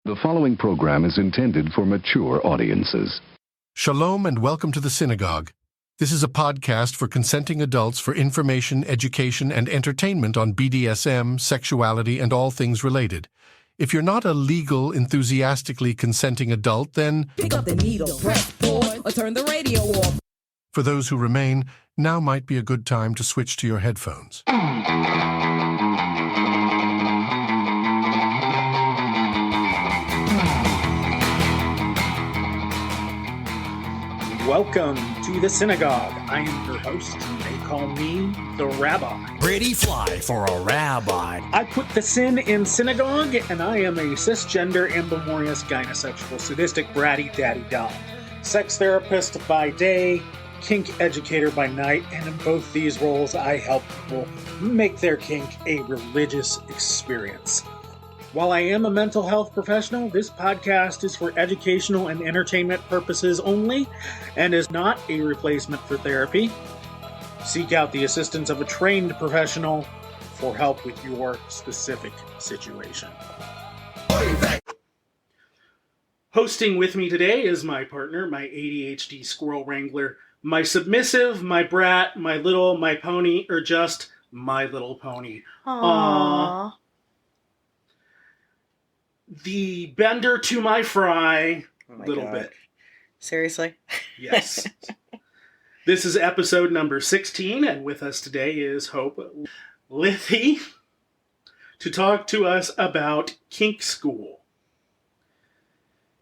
The following program is intended for mature audiences. Shalom and welcome to the SINagoguge. This is a podcast for consenting adults for information, education, and entertainment on BDSM, sexuality, and all things related. If you're not a legal, enthusiastically consenting adult, then pick up the needle, press pause, or turn the radio off. For those who remain, now might be a good time to switch to your headphones. Welcome to the SINagoguge. I am your host, and they call me the Rabbi. Pretty fly for a rabbi. I put the sin in synagogue, and I am a cisgender, ambimorous, gynesexual, sadistic, bratty, daddy doll. Sex therapist by day, kink educator by night, and in both these roles, I help people make their kink a religious experience. While I am a mental health professional, this podcast is for educational and entertainment purposes only and is not a replacement for therapy. Seek out the assistance of a trained professional for help with your specific situation. Hosting with me today is my partner, my ADHD squirrel wrangler, my submissive, my brat, my pony, or just my little pony. Aww. The bender to my fry, little God. bit. Seriously? Yes. This is episode number 16, and with us today is Hope Lythi to talk to us about Kink School.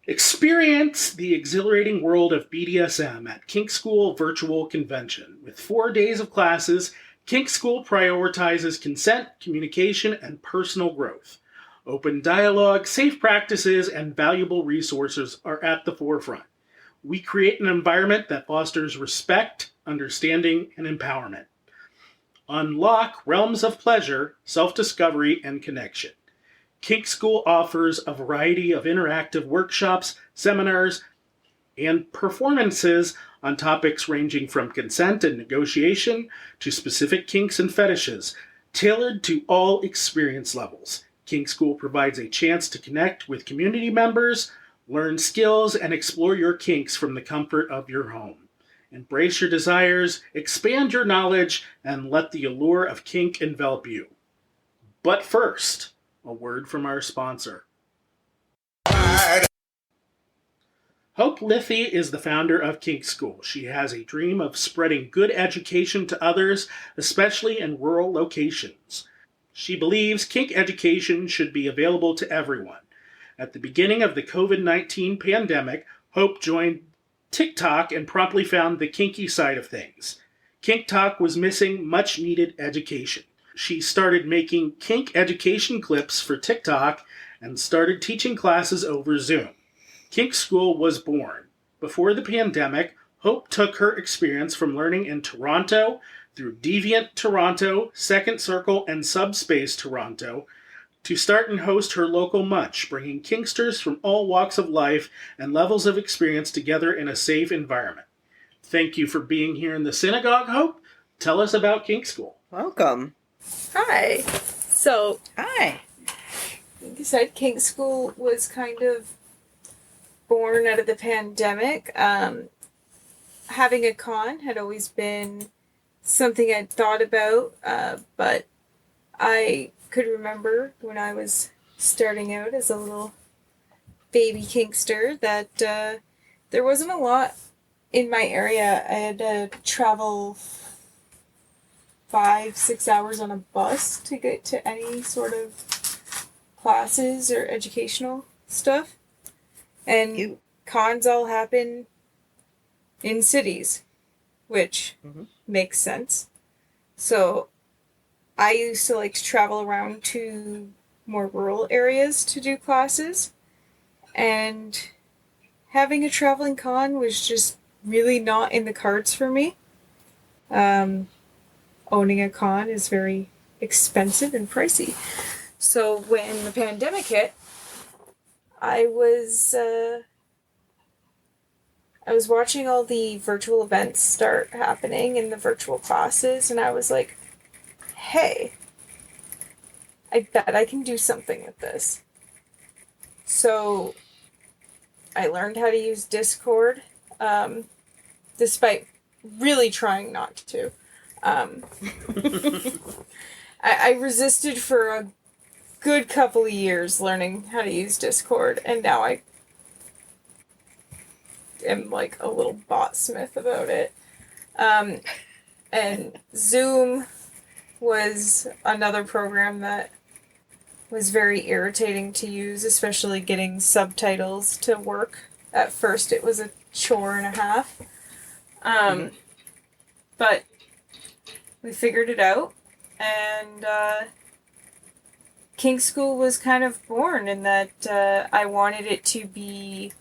Experience the exhilarating world of BDSM at KinkSchool Virtual Convention. With 4 days of classes, Kink School prioritizes consent, communication, and personal growth. Open dialogue, safe practices, and valuable resources are at the forefront. We create an environment that fosters respect, understanding, and empowerment. Unlock realms of pleasure, self-discovery, and connection. Kink School offers a variety of interactive workshops, seminars, and performances on topics ranging from consent and negotiation to specific kinks and fetishes, tailored to all experience levels. Kink School provides a chance to connect with community members, learn skills, and explore your kinks from the comfort of your home. Embrace your desires, expand your knowledge, and let the allure of kink envelop you. But first, a word from our sponsor. Hope Lythi is the founder of Kink School. She has a dream of spreading good education to others, especially in rural locations. She believes kink education should be available to everyone. At the beginning of the COVID-19 pandemic, Hope joined TikTok and promptly found the kinky side of things. TikTok was missing much-needed education. She started making kink education clips for TikTok and started teaching classes over Zoom. Kink School was born. Before the pandemic, Hope took her experience from learning in Toronto through Deviant Toronto, Second Circle, and Subspace Toronto to start and host her local Munch, bringing kinksters from all walks of life and levels of experience together in a safe environment. Thank you for being here in the SINagoguge, Hope. Tell us about Kink School. Welcome. Hi. So, Hi. like you said, Kink School was kind of born out of the pandemic. Having a con had always been something I'd thought about, but I could remember when I was starting out as a little baby kinkster that there wasn't a lot in my area. I had to travel 5-6 hours on a bus to get to any sort of classes or educational stuff. And cons all happen in cities, which makes sense. So I used to like to travel around to more rural areas to do classes, and having a traveling con was just really not in the cards for me. Owning a con is very expensive and pricey. So when the pandemic hit, I was watching all the virtual events start happening in the virtual classes, and I was like, hey, I bet I can do something with this. So I learned how to use Discord, despite really trying not to. I resisted for a good couple of years learning how to use Discord, and now I am like a little botsmith about it. And Zoom was another program that was very irritating to use, especially getting subtitles to work. At first it was a chore and a half. But we figured it out, and Kink School was kind of born in that I wanted it to be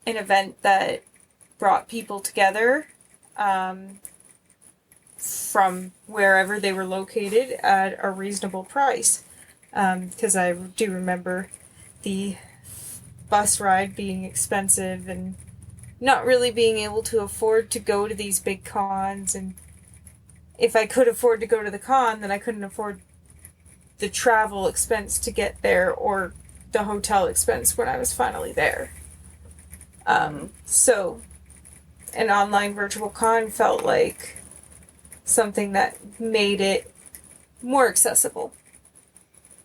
an event that brought people together from wherever they were located at a reasonable price. Because I do remember the bus ride being expensive and not really being able to afford to go to these big cons. And if I could afford to go to the con, then I couldn't afford the travel expense to get there or the hotel expense when I was finally there. So an online virtual con felt like something that made it more accessible,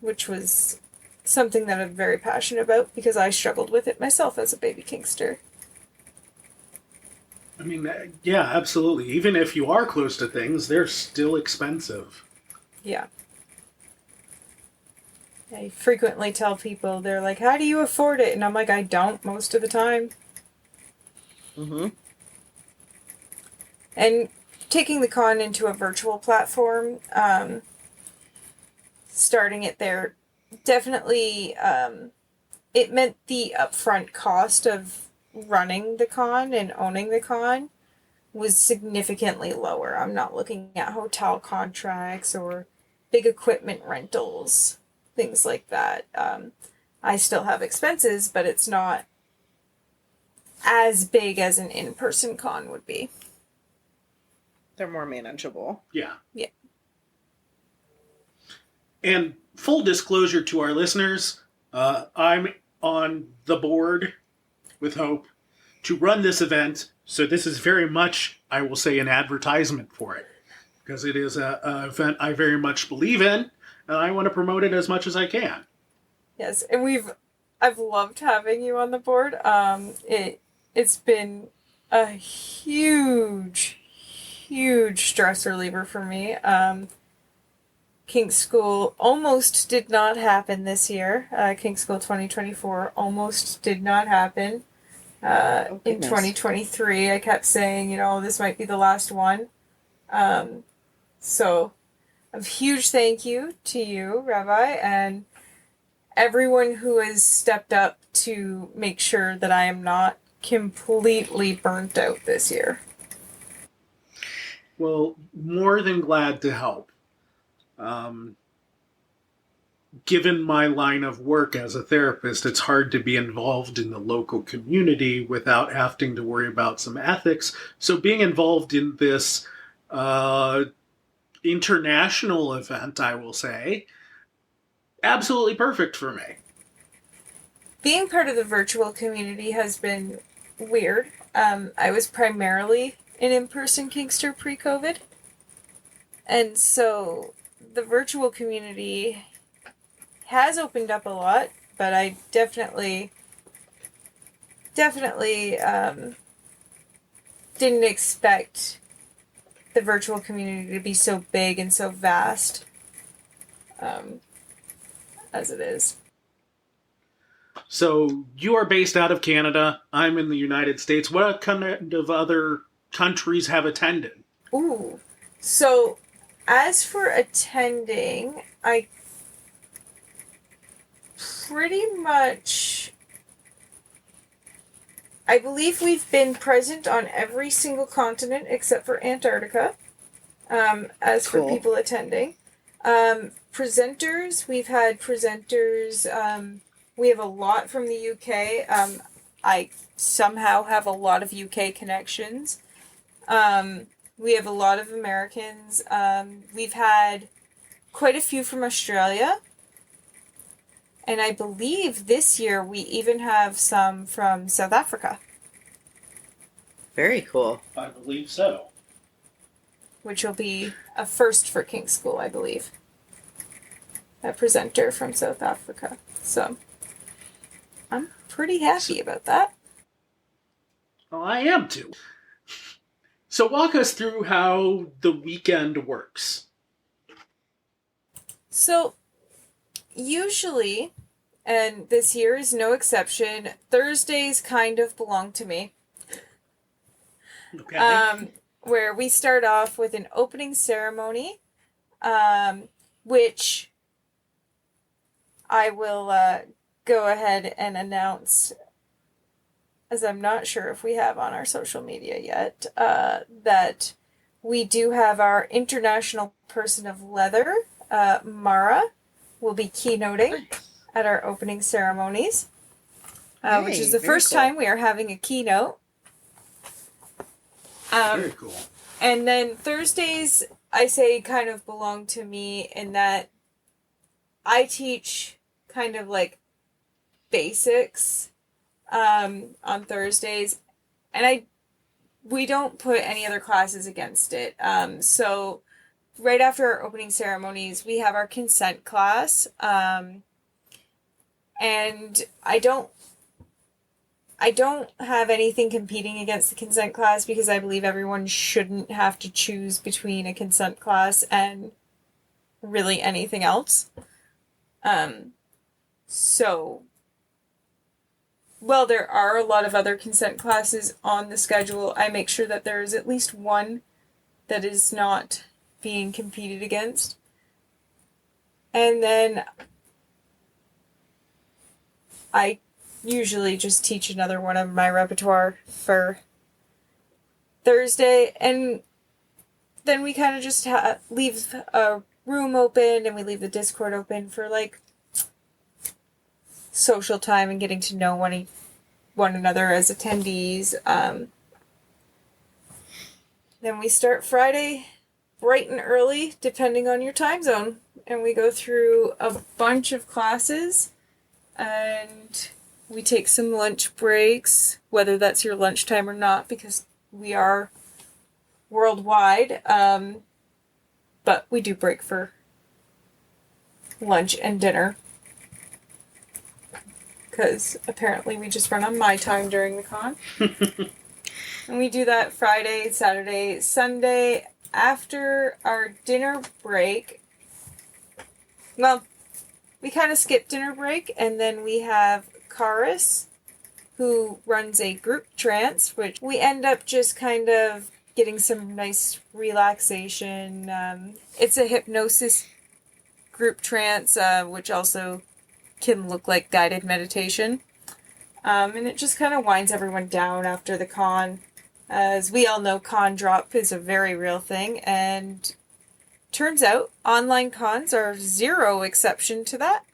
which was something that I'm very passionate about because I struggled with it myself as a baby kinkster. I mean, yeah, absolutely. Even if you are close to things, they're still expensive. Yeah. I frequently tell people, they're like, how do you afford it? And I'm like, I don't most of the time. And taking the con into a virtual platform, starting it there, definitely, it meant the upfront cost of running the con and owning the con was significantly lower. I'm not looking at hotel contracts or big equipment rentals, things like that. I still have expenses, but it's not as big as an in-person con would be. They're more manageable. Yeah. Yeah. And full disclosure to our listeners, I'm on the board with Hope to run this event, so this is very much, I will say, an advertisement for it, because it is an event I very much believe in, and I want to promote it as much as I can. Yes, and I've loved having you on the board. It's been a huge stress reliever for me. Kink School almost did not happen this year. Kink School 2024 almost did not happen. In 2023, I kept saying, this might be the last one. So a huge thank you to you, Rabbi, and everyone who has stepped up to make sure that I am not completely burnt out this year. Well, more than glad to help. Given my line of work as a therapist, it's hard to be involved in the local community without having to worry about some ethics. So being involved in this international event, I will say, absolutely perfect for me. Being part of the virtual community has been weird. I was primarily an in-person kinkster pre-COVID. And so the virtual community has opened up a lot, but I definitely didn't expect the virtual community to be so big and so vast as it is. So you are based out of Canada. I'm in the United States. What kind of other countries have attended? Ooh. So as for attending, I believe we've been present on every single continent except for Antarctica, as for people attending. Presenters, we've had presenters, we have a lot from the UK. I somehow have a lot of UK connections. We have a lot of Americans. We've had quite a few from Australia. And I believe this year we even have some from South Africa. Very cool. I believe so. Which will be a first for Kink School, I believe. A presenter from South Africa. So, I'm pretty happy about that. Well, I am too. So walk us through how the weekend works. So, usually, and this year is no exception, Thursdays kind of belong to me. Okay. Where we start off with an opening ceremony, which I will go ahead and announce, as I'm not sure if we have on our social media yet, that we do have our International Person of Leather, Mara, will be keynoting at our opening ceremonies, which is the first time we are having a keynote. Very cool. And then Thursdays, I say, kind of belong to me in that I teach kind of like basics on Thursdays, and we don't put any other classes against it. So right after our opening ceremonies, we have our consent class, and I don't have anything competing against the consent class because I believe everyone shouldn't have to choose between a consent class and really anything else. So, while there are a lot of other consent classes on the schedule, I make sure that there is at least one that is not being competed against. And then I usually just teach another one of my repertoire for Thursday, and then we kind of just leave a room open and we leave the Discord open for like social time and getting to know one another as attendees. Then we start Friday bright and early, depending on your time zone, and we go through a bunch of classes, and we take some lunch breaks, whether that's your lunchtime or not, because we are worldwide, but we do break for lunch and dinner, because apparently we just run on my time during the con. And we do that Friday, Saturday, Sunday. After our dinner break, well, we kind of skip dinner break, and then we have Karis, who runs a group trance, which we end up just kind of getting some nice relaxation. It's a hypnosis group trance, which also can look like guided meditation. And it just kind of winds everyone down after the con. As we all know, con drop is a very real thing, and turns out online cons are zero exception to that.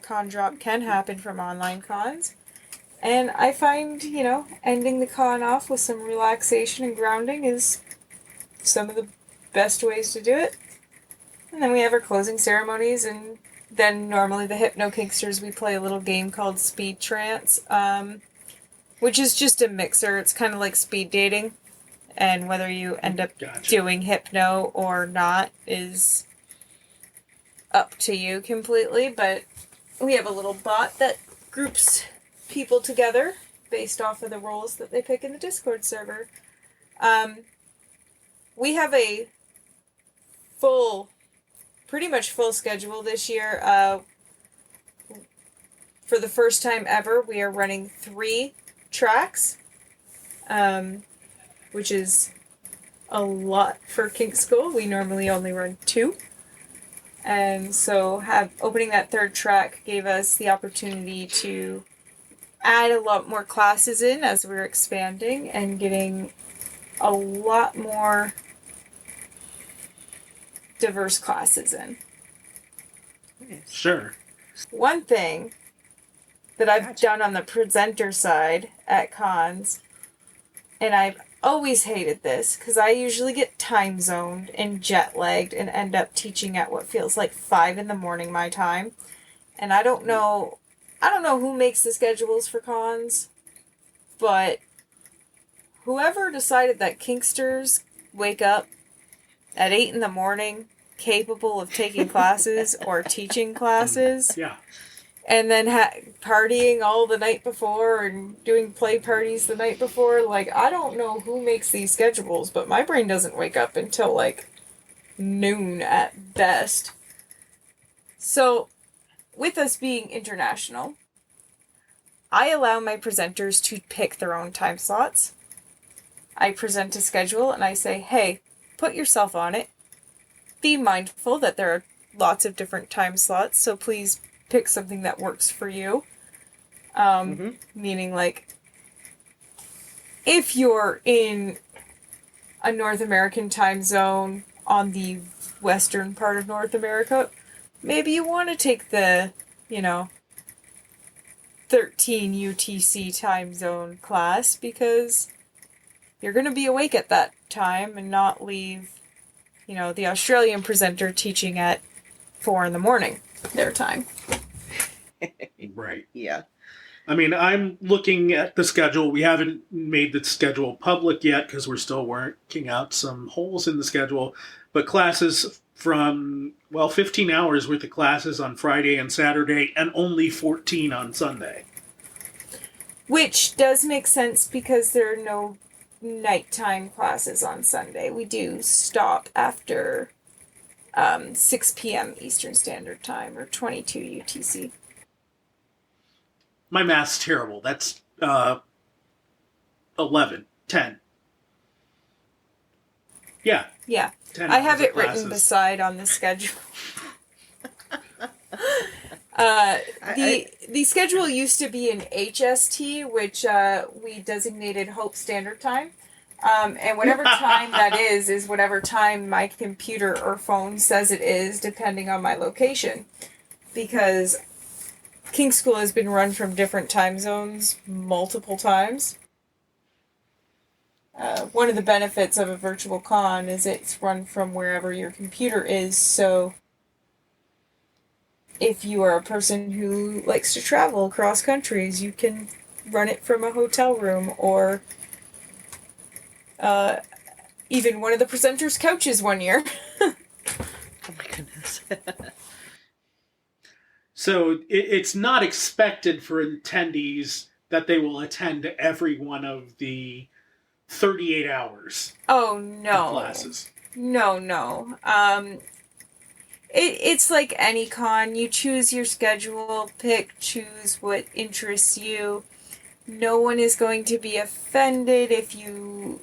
Con drop can happen from online cons. And I find, ending the con off with some relaxation and grounding is some of the best ways to do it. And then we have our closing ceremonies, and then normally the Hypno Kinksters, we play a little game called Speed Trance, which is just a mixer. It's kind of like speed dating, and whether you end up doing hypno or not is up to you completely, but we have a little bot that groups people together based off of the roles that they pick in the Discord server. We have a pretty much full schedule this year. For the first time ever, we are running 3 tracks, which is a lot for Kink School. We normally only run 2. And so opening that 3rd track gave us the opportunity to add a lot more classes in as we're expanding and getting a lot more diverse classes in. Sure. One thing that I've done on the presenter side at cons, and I've always hated this because I usually get time zoned and jet lagged and end up teaching at what feels like 5 in the morning my time. And I don't know who makes the schedules for cons, but whoever decided that kinksters wake up at 8 in the morning, capable of taking classes or teaching classes, Yeah. and then partying all the night before and doing play parties the night before, like, I don't know who makes these schedules, but my brain doesn't wake up until, like, noon at best. So, with us being international, I allow my presenters to pick their own time slots. I present a schedule and I say, hey, put yourself on it. Be mindful that there are lots of different time slots, so please pick something that works for you. Meaning, like, if you're in a North American time zone on the western part of North America, maybe you want to take the, 13 UTC time zone class because you're going to be awake at that time and not leave, the Australian presenter teaching at 4 in the morning, their time. Right. Yeah. I mean, I'm looking at the schedule. We haven't made the schedule public yet because we're still working out some holes in the schedule. But classes from, 15 hours worth of classes on Friday and Saturday and only 14 on Sunday. Which does make sense because there are no nighttime classes on Sunday. We do stop after 6 p.m. Eastern Standard Time or 22 UTC. My math's terrible. That's 11, 10. Yeah. Yeah. 10 I have hours of it written classes. beside on the schedule. The schedule used to be in HST, which we designated Hope Standard Time. And whatever time that is whatever time my computer or phone says it is, depending on my location. Because Kink School has been run from different time zones multiple times. One of the benefits of a virtual con is it's run from wherever your computer is, so if you are a person who likes to travel across countries, you can run it from a hotel room or even one of the presenters' couches one year. Oh my goodness. So it's not expected for attendees that they will attend every one of the 38 hours Oh, of no. classes. No. It's like any con. You choose your schedule, choose what interests you. No one is going to be offended if you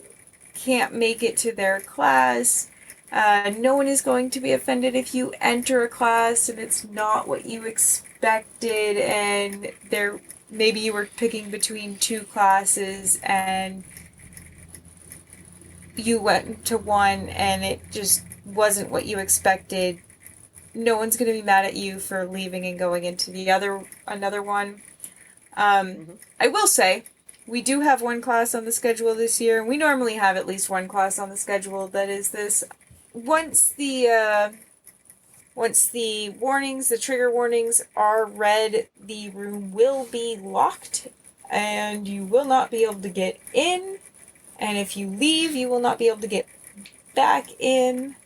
can't make it to their class. No one is going to be offended if you enter a class and it's not what you expected and maybe you were picking between two classes and you went to one and it just wasn't what you expected. No one's going to be mad at you for leaving and going into another one. I will say, we do have one class on the schedule this year, and we normally have at least one class on the schedule that is this. Once the warnings, the trigger warnings are read, the room will be locked, and you will not be able to get in, and if you leave, you will not be able to get back in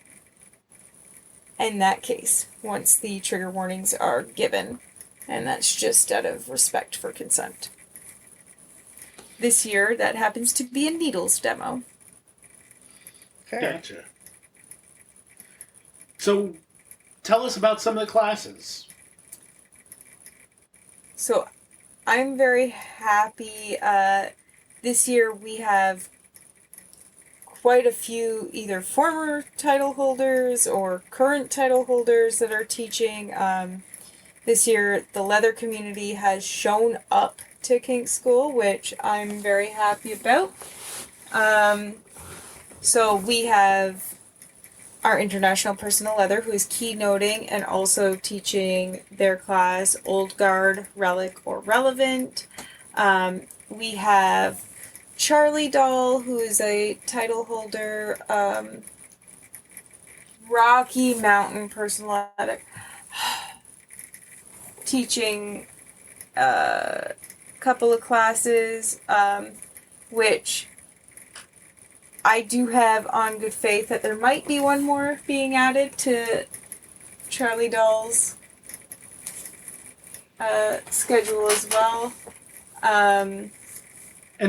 that case, once the trigger warnings are given. And that's just out of respect for consent. This year, that happens to be a needles demo. Fair. Gotcha. So, tell us about some of the classes. So, I'm very happy. This year, we have quite a few either former title holders or current title holders that are teaching. This year, the leather community has shown up to Kink School, which I'm very happy about. So we have our international person of leather who is keynoting and also teaching their class Old Guard, Relic, or Relevant. We have Charlie Doll, who is a title holder, Rocky Mountain person of leather. teaching a couple of classes, which I do have on good faith that there might be one more being added to Charlie Doll's schedule as well. And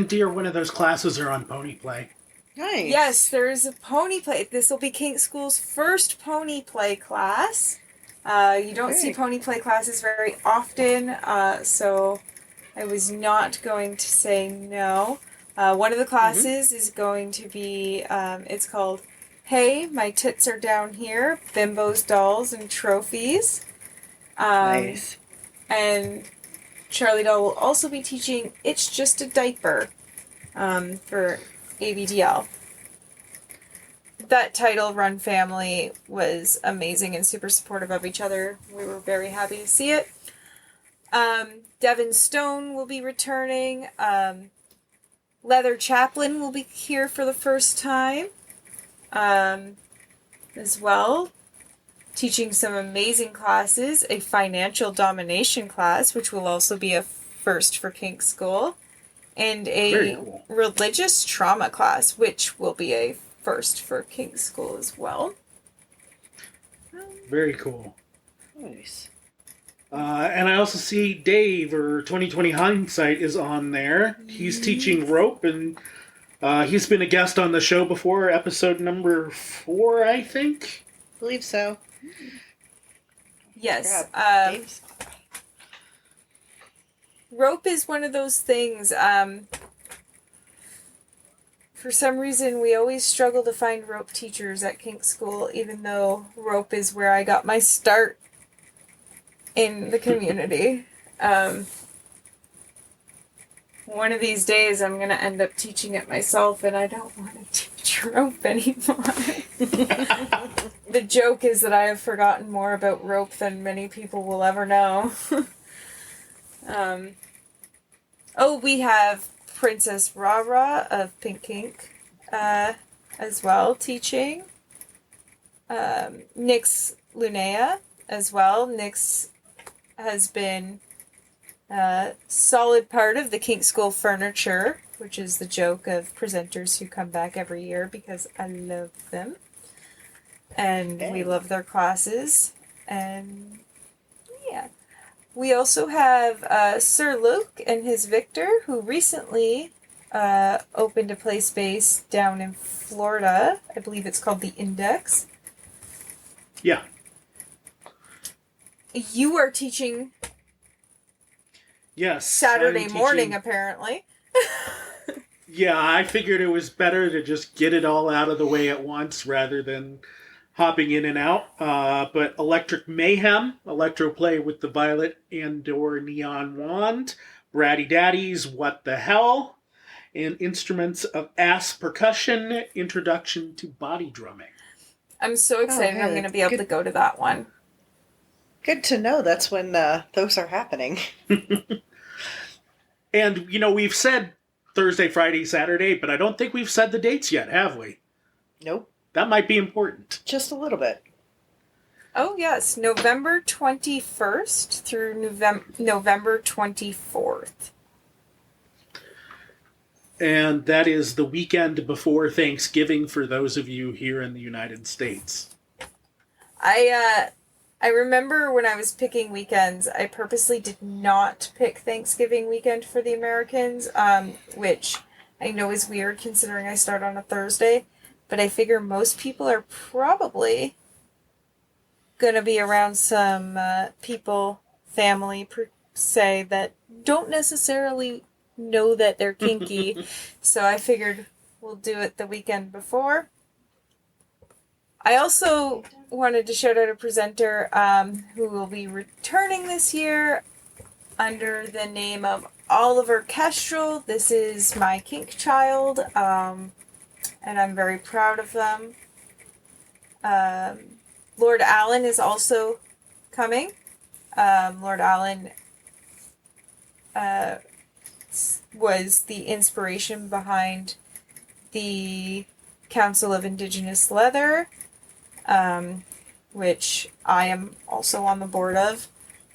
dear, one of those classes are on pony play. Nice. Yes, there is a pony play. This will be KinkSchool's first pony play class. You don't see pony play classes very often, so I was not going to say no. One of the classes is going to be, it's called Hey, My Tits Are Down Here, Bimbos, Dolls, and Trophies. Nice. And Charlie Doll will also be teaching It's Just a Diaper for ABDL. That title, Run Family, was amazing and super supportive of each other. We were very happy to see it. Devin Stone will be returning. Leather Chaplin will be here for the first time as well. Teaching some amazing classes. A financial domination class, which will also be a first for Kink School. And a religious trauma class, which will be a first for Kink School as well. Very cool. Nice. And I also see Dave, or 2020 Hindsight, is on there. He's teaching rope, and he's been a guest on the show before, episode number 4, I think. Believe so. Yes. Dave's- Rope is one of those things. For some reason, we always struggle to find rope teachers at Kink School, even though rope is where I got my start in the community. One of these days, I'm going to end up teaching it myself, and I don't want to teach rope anymore. The joke is that I have forgotten more about rope than many people will ever know. We have Princess Rara of Pink Kink as well teaching. Nyx Lunea as well. Nyx has been a solid part of the Kink School furniture, which is the joke of presenters who come back every year because I love them. And we love their classes. And yeah. We also have Sir Luke and his Victor, who recently opened a play space down in Florida. I believe it's called The Index. Yeah. You are teaching Yes. Saturday I'm morning, teaching. apparently. Yeah, I figured it was better to just get it all out of the way at once rather than hopping in and out. But Electric Mayhem, Electroplay with the Violet and/or Neon Wand, Bratty Daddies, What the Hell, and Instruments of Ass Percussion, Introduction to Body Drumming. I'm so excited I'm going to be able to go to that one. Good to know that's when those are happening. And, we've said Thursday, Friday, Saturday, but I don't think we've said the dates yet, have we? Nope. That might be important. Just a little bit. Oh, yes. November 21st through November 24th. And that is the weekend before Thanksgiving for those of you here in the United States. I remember when I was picking weekends, I purposely did not pick Thanksgiving weekend for the Americans, which I know is weird considering I start on a Thursday, but I figure most people are probably going to be around some people, family per se, that don't necessarily know that they're kinky, so I figured we'll do it the weekend before. I also wanted to shout out a presenter who will be returning this year under the name of Oliver Kestrel. This is my kink child, and I'm very proud of them. Lord Allen is also coming. Lord Allen was the inspiration behind the Council of Indigenous Leather, which I am also on the board of.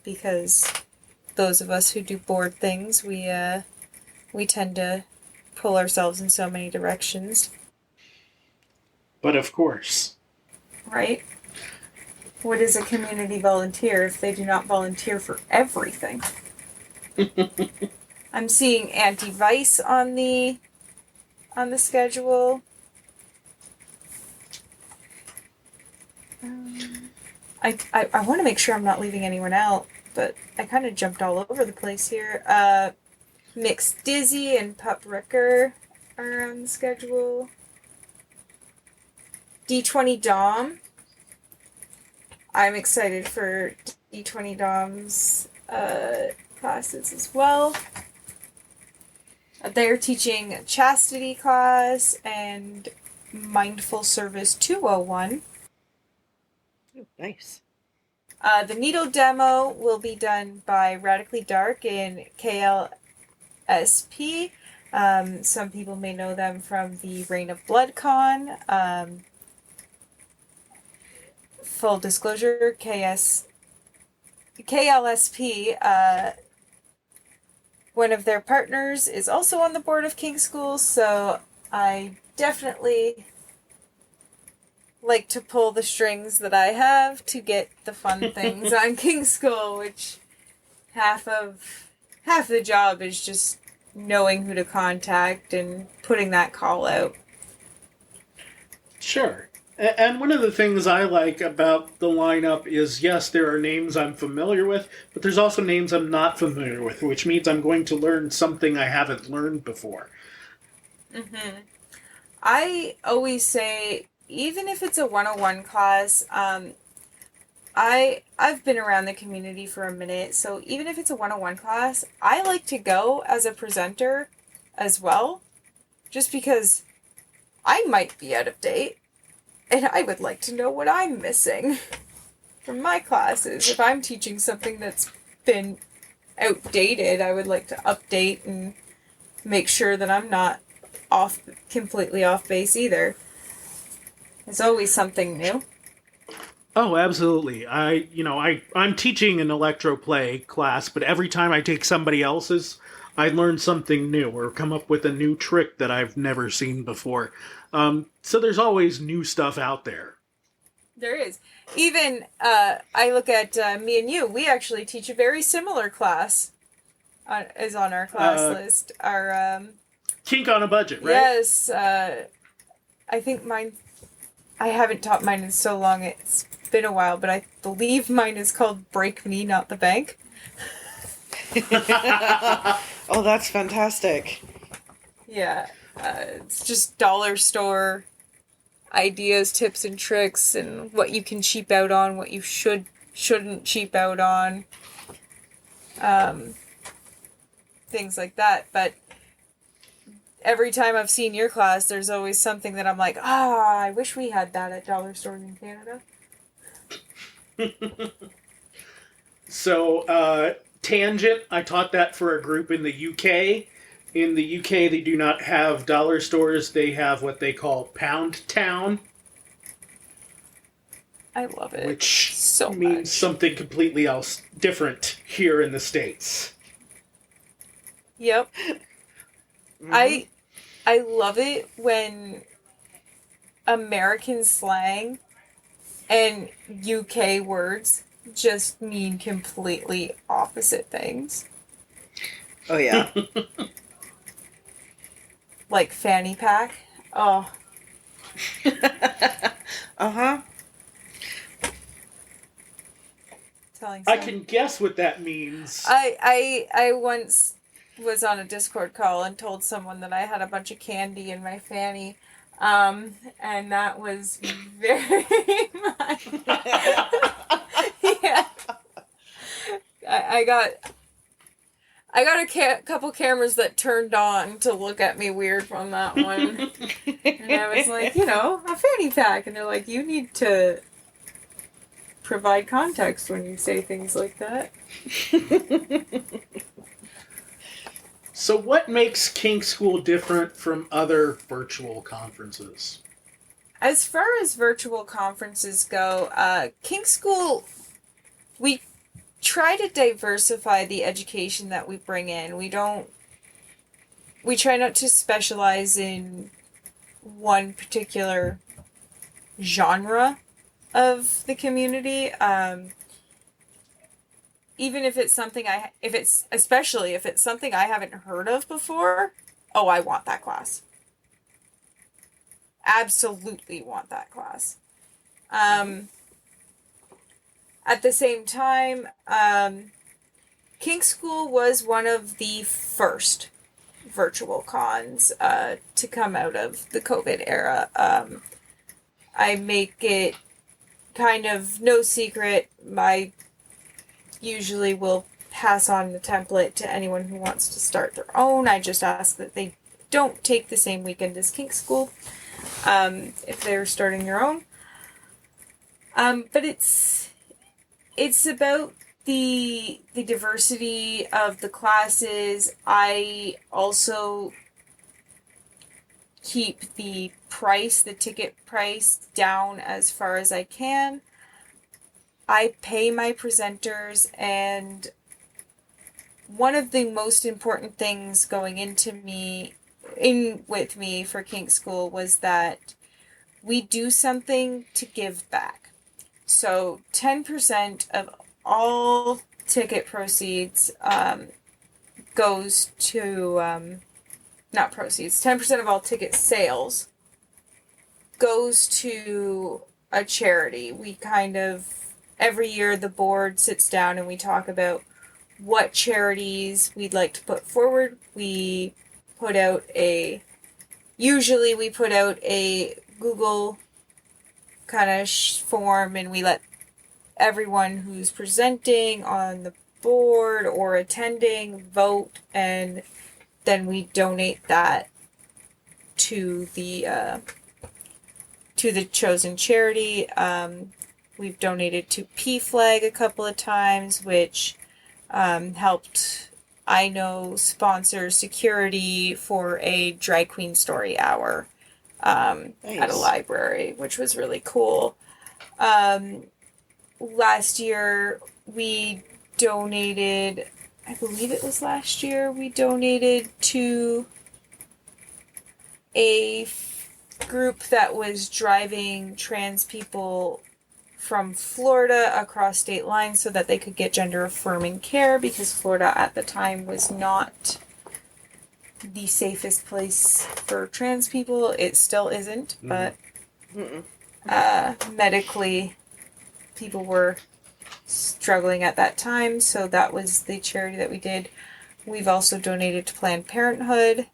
because those of us who do board things, we tend to pull ourselves in so many directions. But of course. Right? What is a community volunteer if they do not volunteer for everything? I'm seeing anti-vice on the schedule. I want to make sure I'm not leaving anyone out, but I kind of jumped all over the place here. Mixed Dizzy and Pup Ricker are on the schedule. D20 Dom. I'm excited for D20 Dom's classes as well. They're teaching a chastity class and Mindful Service 201. Ooh, nice. The needle demo will be done by Radically Dark in KLSP. Some people may know them from the Reign of Blood Con. Full disclosure, KLSP, one of their partners is also on the board of KinkSchool, so I definitely like to pull the strings that I have to get the fun things on KinkSchool, which half the job is just knowing who to contact and putting that call out. Sure. And one of the things I like about the lineup is, yes, there are names I'm familiar with, but there's also names I'm not familiar with, which means I'm going to learn something I haven't learned before. Mm-hmm. I always say, even if it's a 101 class, I've been around the community for a minute, so even if it's a 101 class, I like to go as a presenter as well, just because I might be out of date. And I would like to know what I'm missing from my classes. If I'm teaching something that's been outdated, I would like to update and make sure that I'm not completely off base either. There's always something new. Oh, absolutely. I'm teaching an electroplay class, but every time I take somebody else's, I learn something new or come up with a new trick that I've never seen before. So there's always new stuff out there. There is. Even, I look at me and you, we actually teach a very similar class is on our class list. Our Kink on a budget, right? Yes. I think mine, I haven't taught mine in so long, it's been a while, but I believe mine is called Break Me, Not the Bank. Oh, that's fantastic. Yeah. It's just dollar store ideas, tips, and tricks, and what you can cheap out on, what you shouldn't cheap out on. Things like that. But every time I've seen your class, there's always something that I'm like, I wish we had that at dollar stores in Canada. So, Tangent, I taught that for a group in the UK. In the UK, they do not have dollar stores. They have what they call Pound Town. I love it. Which so means much. something completely else, different here in the States. Yep. Mm-hmm. I love it when American slang and UK words just mean completely opposite things. Oh, yeah. Like fanny pack. Oh. Uh-huh. I can guess what that means. I once was on a Discord call and told someone that I had a bunch of candy in my fanny. And that was very much... yeah. I got a couple cameras that turned on to look at me weird from that one. And I was like, a fanny pack. And they're like, you need to provide context when you say things like that. So what makes KinkSchool different from other virtual conferences? As far as virtual conferences go, KinkSchool, we try to diversify the education that we bring in. We try not to specialize in one particular genre of the community. Even if it's something especially if it's something I haven't heard of before, oh, I want that class. Absolutely want that class. At the same time, Kink School was one of the first virtual cons to come out of the COVID era. I make it kind of no secret. I usually will pass on the template to anyone who wants to start their own. I just ask that they don't take the same weekend as Kink School if they're starting their own. But it's about the diversity of the classes. I also keep the ticket price down as far as I can. I pay my presenters, and one of the most important things going with me for Kink School was that we do something to give back. So 10% of all ticket proceeds goes to, not proceeds, 10% of all ticket sales goes to a charity. We kind of, every year the board sits down and we talk about what charities we'd like to put forward. We put out a Google kind of form, and we let everyone who's presenting on the board or attending vote, and then we donate that to the chosen charity. We've donated to PFLAG a couple of times, which helped, I know, sponsor security for a drag queen story hour Nice. at a library, which was really cool. Last year we donated, I believe it was last year, we donated to a group that was driving trans people from Florida across state lines so that they could get gender affirming care, because Florida at the time was not the safest place for trans people. It still isn't, but medically people were struggling at that time, so that was the charity that we did. We've also donated to Planned Parenthood.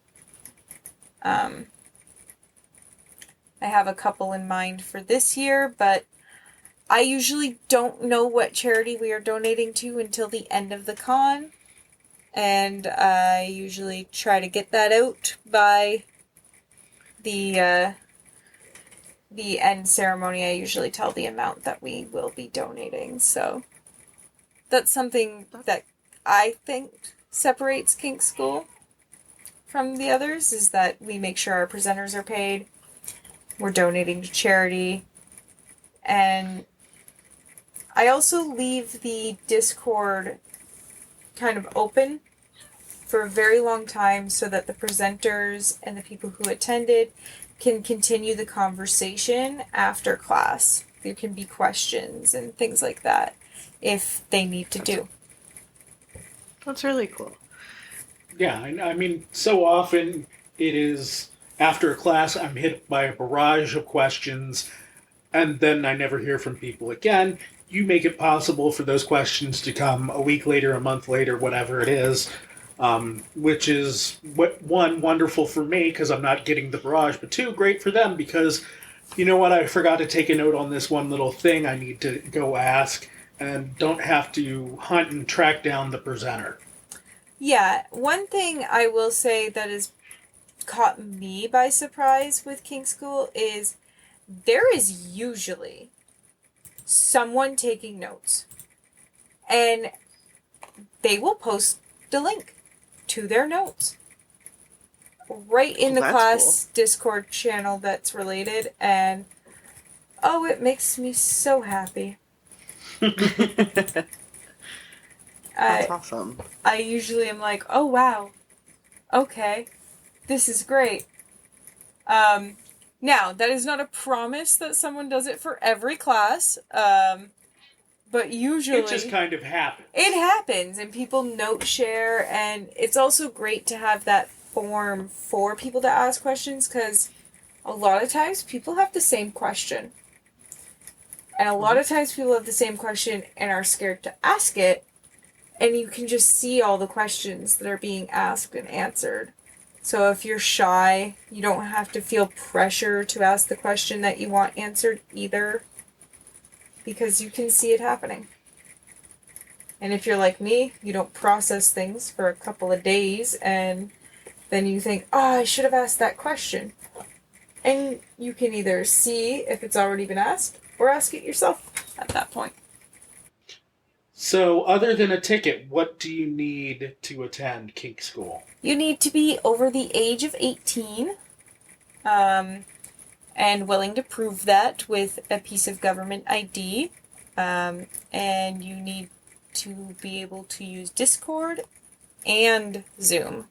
I have a couple in mind for this year, but I usually don't know what charity we are donating to until the end of the con, and I usually try to get that out by the end ceremony. I usually tell the amount that we will be donating, so that's something that I think separates Kink School from the others, is that we make sure our presenters are paid, we're donating to charity, and I also leave the Discord kind of open for a very long time so that the presenters and the people who attended can continue the conversation after class. There can be questions and things like that if they need to do. That's really cool. Yeah, I mean, so often it is after a class I'm hit by a barrage of questions, and then I never hear from people again. You make it possible for those questions to come a week later, a month later, whatever it is, which is, one, wonderful for me because I'm not getting the barrage, but two, great for them because, you know what, I forgot to take a note on this one little thing I need to go ask, and don't have to hunt and track down the presenter. Yeah, one thing I will say that has caught me by surprise with Kink School is there is usually someone taking notes, and they will post the link to their notes right in the class cool. Discord channel that's related, and oh, it makes me so happy. That's awesome. I usually am like, oh wow, okay, this is great. Now, that is not a promise that someone does it for every class, but usually... It just kind of happens. It happens, and people note share, and it's also great to have that form for people to ask questions, because a lot of times people have the same question. And a lot of times people have the same question and are scared to ask it, and you can just see all the questions that are being asked and answered. So if you're shy, you don't have to feel pressure to ask the question that you want answered either, because you can see it happening. And if you're like me, you don't process things for a couple of days, and then you think, oh, I should have asked that question. And you can either see if it's already been asked, or ask it yourself at that point. So, other than a ticket, what do you need to attend kink school? You need to be over the age of 18, and willing to prove that with a piece of government ID, and you need to be able to use Discord and Zoom.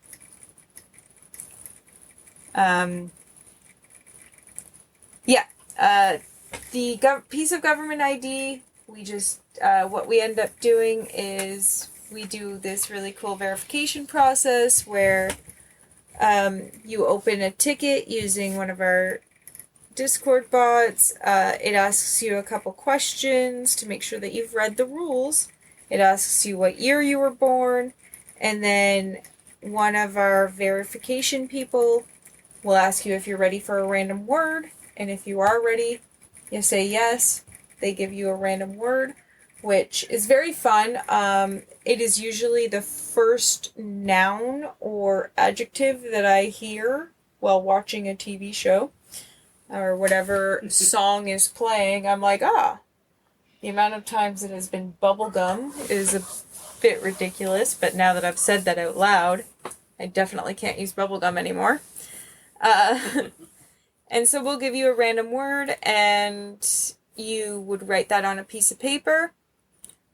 The piece of government ID, we just, what we end up doing is we do this really cool verification process where you open a ticket using one of our Discord bots. It asks you a couple questions to make sure that you've read the rules. It asks you what year you were born, and then one of our verification people will ask you if you're ready for a random word, and if you are ready, you say yes. They give you a random word, which is very fun. It is usually the first noun or adjective that I hear while watching a TV show or whatever song is playing. I'm like, the amount of times it has been bubblegum is a bit ridiculous, but now that I've said that out loud, I definitely can't use bubblegum anymore. And so we'll give you a random word, and you would write that on a piece of paper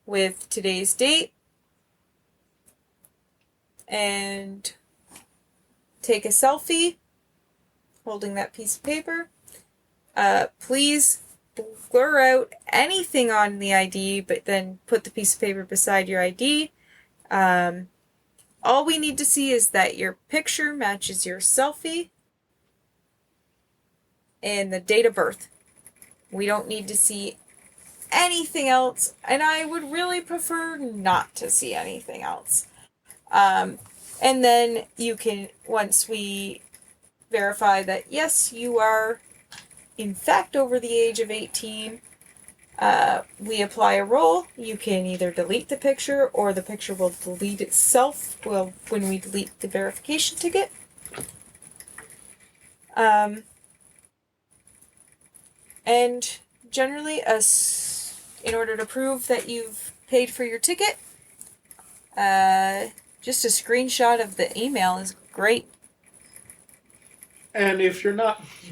with today's date, and take a selfie holding that piece of paper. Please blur out anything on the ID, but then put the piece of paper beside your ID. All we need to see is that your picture matches your selfie and the date of birth. We don't need to see anything else, and I would really prefer not to see anything else. And then you can, once we verify that yes, you are in fact over the age of 18, we apply a role. You can either delete the picture, or the picture will delete itself when we delete the verification ticket. And generally, in order to prove that you've paid for your ticket, just a screenshot of the email is great. And if you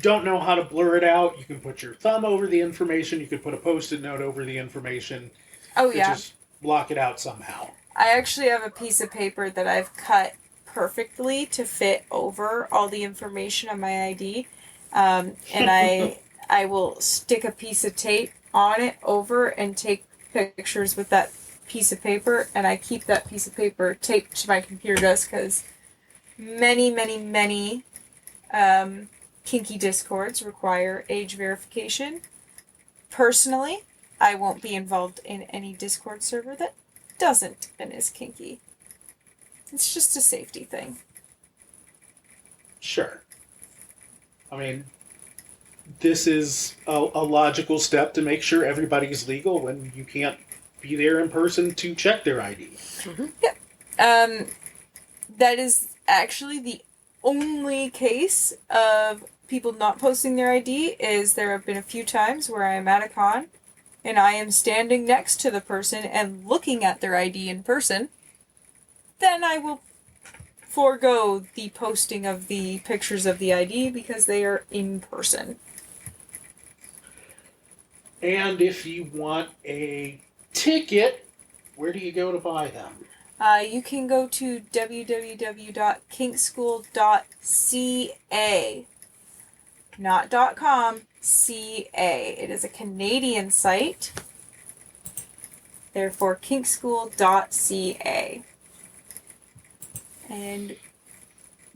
don't know how to blur it out, you can put your thumb over the information. You could put a Post-it note over the information. Oh, yeah. Just block it out somehow. I actually have a piece of paper that I've cut perfectly to fit over all the information on my ID. And I will stick a piece of tape on it over and take pictures with that piece of paper, and I keep that piece of paper taped to my computer desk because many kinky discords require age verification. Personally, I won't be involved in any Discord server that doesn't and is kinky. It's just a safety thing. Sure. I mean, this is a logical step to make sure everybody's legal when you can't be there in person to check their ID. Mm-hmm. Yeah. That is actually the only case of people not posting their ID. Is there have been a few times where I am at a con and I am standing next to the person and looking at their ID in person. Then I will forego the posting of the pictures of the ID because they are in person. And if you want a ticket, where do you go to buy them? You can go to www.kinkschool.ca. Not .com, .ca. It is a Canadian site. Therefore, kinkschool.ca. And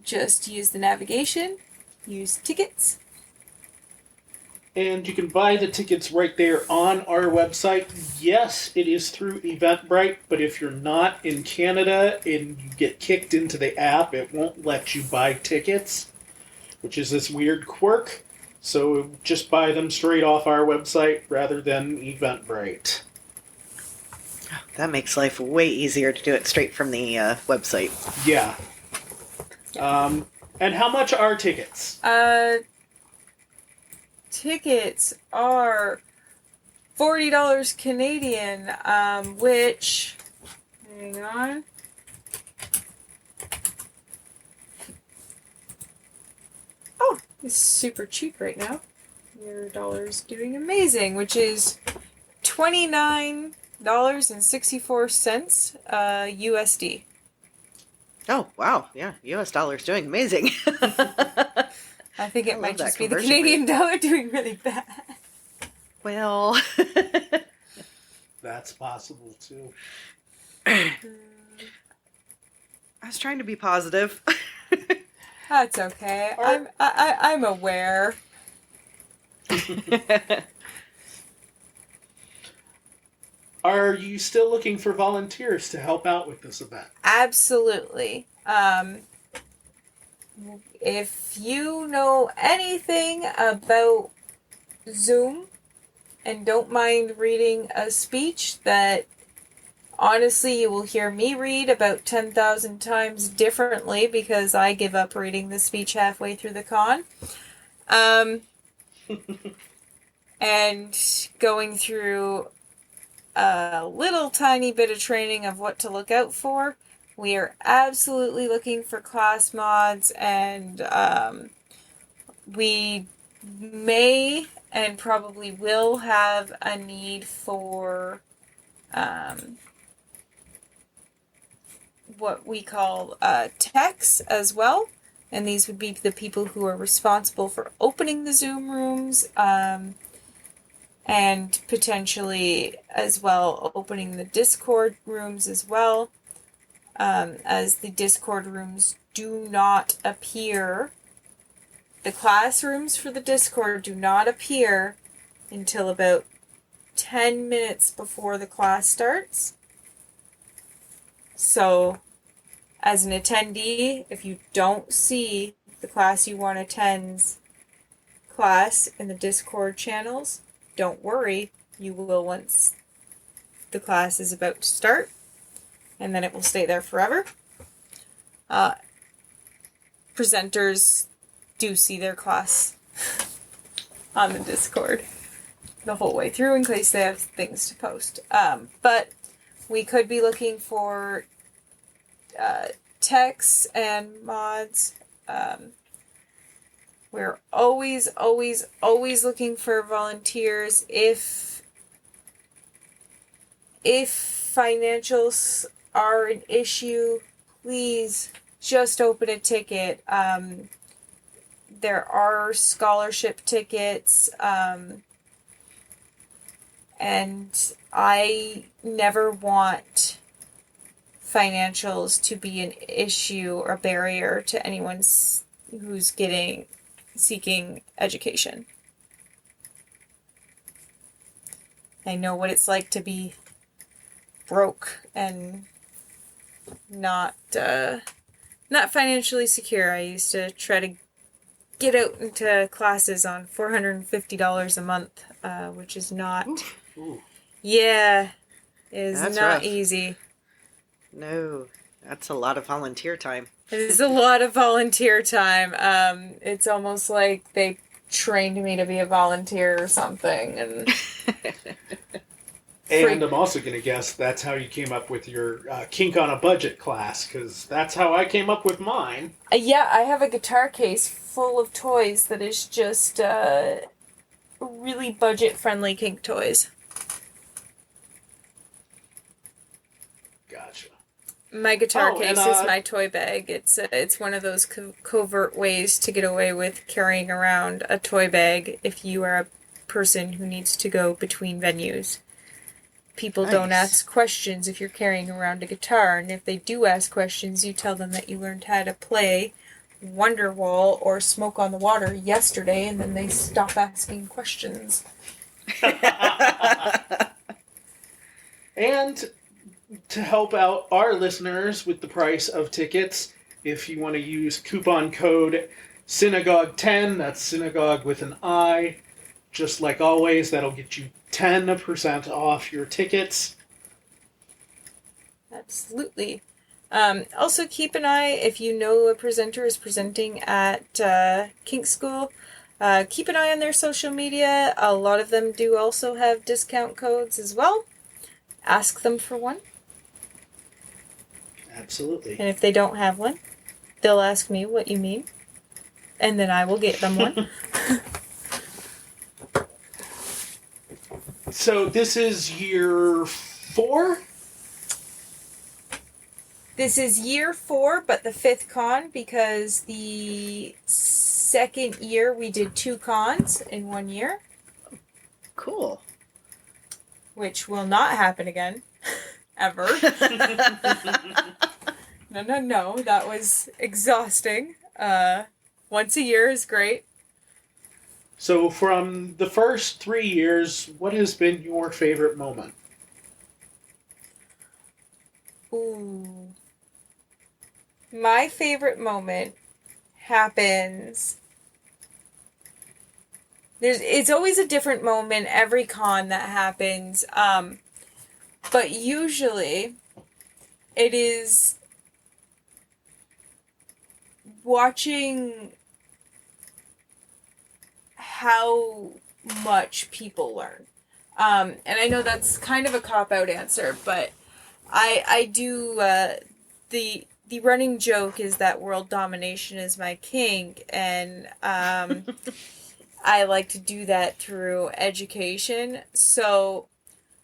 just use the navigation, use tickets. And you can buy the tickets right there on our website. Yes, it is through Eventbrite, but if you're not in Canada and you get kicked into the app, it won't let you buy tickets, which is this weird quirk. So just buy them straight off our website rather than Eventbrite. That makes life way easier to do it straight from the website. Yeah. And how much are tickets? Tickets are $40 Canadian, which, hang on. Oh, it's super cheap right now. Your dollar's doing amazing, which is $29.64 USD. Oh, wow. Yeah, US dollar's doing amazing. I think it might just be the conversion Canadian rate. dollar doing really bad. Well, That's possible, too. I was trying to be positive. That's okay. I'm aware. Are you still looking for volunteers to help out with this event? Absolutely. If you know anything about Zoom and don't mind reading a speech that honestly you will hear me read about 10,000 times differently because I give up reading the speech halfway through the con. And going through a little tiny bit of training of what to look out for. We are absolutely looking for class mods, and we may and probably will have a need for what we call techs as well. And these would be the people who are responsible for opening the Zoom rooms, and potentially as well opening the Discord rooms as well. As the Discord rooms do not appear, the classrooms for the Discord do not appear until about 10 minutes before the class starts. So, as an attendee, if you don't see the class you want to attend's class in the Discord channels, don't worry, you will once the class is about to start. And then it will stay there forever. Presenters do see their class on the Discord the whole way through in case they have things to post. But we could be looking for techs and mods. We're always looking for volunteers. If financials are an issue, please just open a ticket. There are scholarship tickets, and I never want financials to be an issue or barrier to anyone who's seeking education. I know what it's like to be broke and not financially secure. I used to try to get out into classes on $450 a month, which is not, is That's not rough. easy. No, that's a lot of volunteer time. It is a lot of volunteer time. It's almost like they trained me to be a volunteer or something, and And I'm also going to guess that's how you came up with your Kink on a Budget class, because that's how I came up with mine. yeah, I have a guitar case full of toys that is just really budget-friendly kink toys. Gotcha. My guitar Oh, case and, is my toy bag. It's one of those covert ways to get away with carrying around a toy bag if you are a person who needs to go between venues. People don't Nice. ask questions if you're carrying around a guitar, and if they do ask questions, you tell them that you learned how to play Wonderwall or Smoke on the Water yesterday, and then they stop asking questions. And to help out our listeners with the price of tickets, if you want to use coupon code SINagoguge10, that's synagogue with an I, just like always, that'll get you 10% off your tickets. Absolutely. Also, keep an eye if you know a presenter is presenting at Kink School. Keep an eye on their social media. A lot of them do also have discount codes as well. Ask them for one. Absolutely. And if they don't have one, they'll ask me what you mean. And then I will get them one. So this is year 4? This is year 4, but the 5th con, because the 2nd year we did 2 cons in 1 year. Cool. Which will not happen again. Ever. No. That was exhausting. Once a year is great. So from the first 3 years, what has been your favorite moment? Ooh. My favorite moment happens... It's always a different moment every con that happens. But usually it is watching how much people learn. And I know that's kind of a cop-out answer, but I do, the running joke is that world domination is my kink, and I like to do that through education. So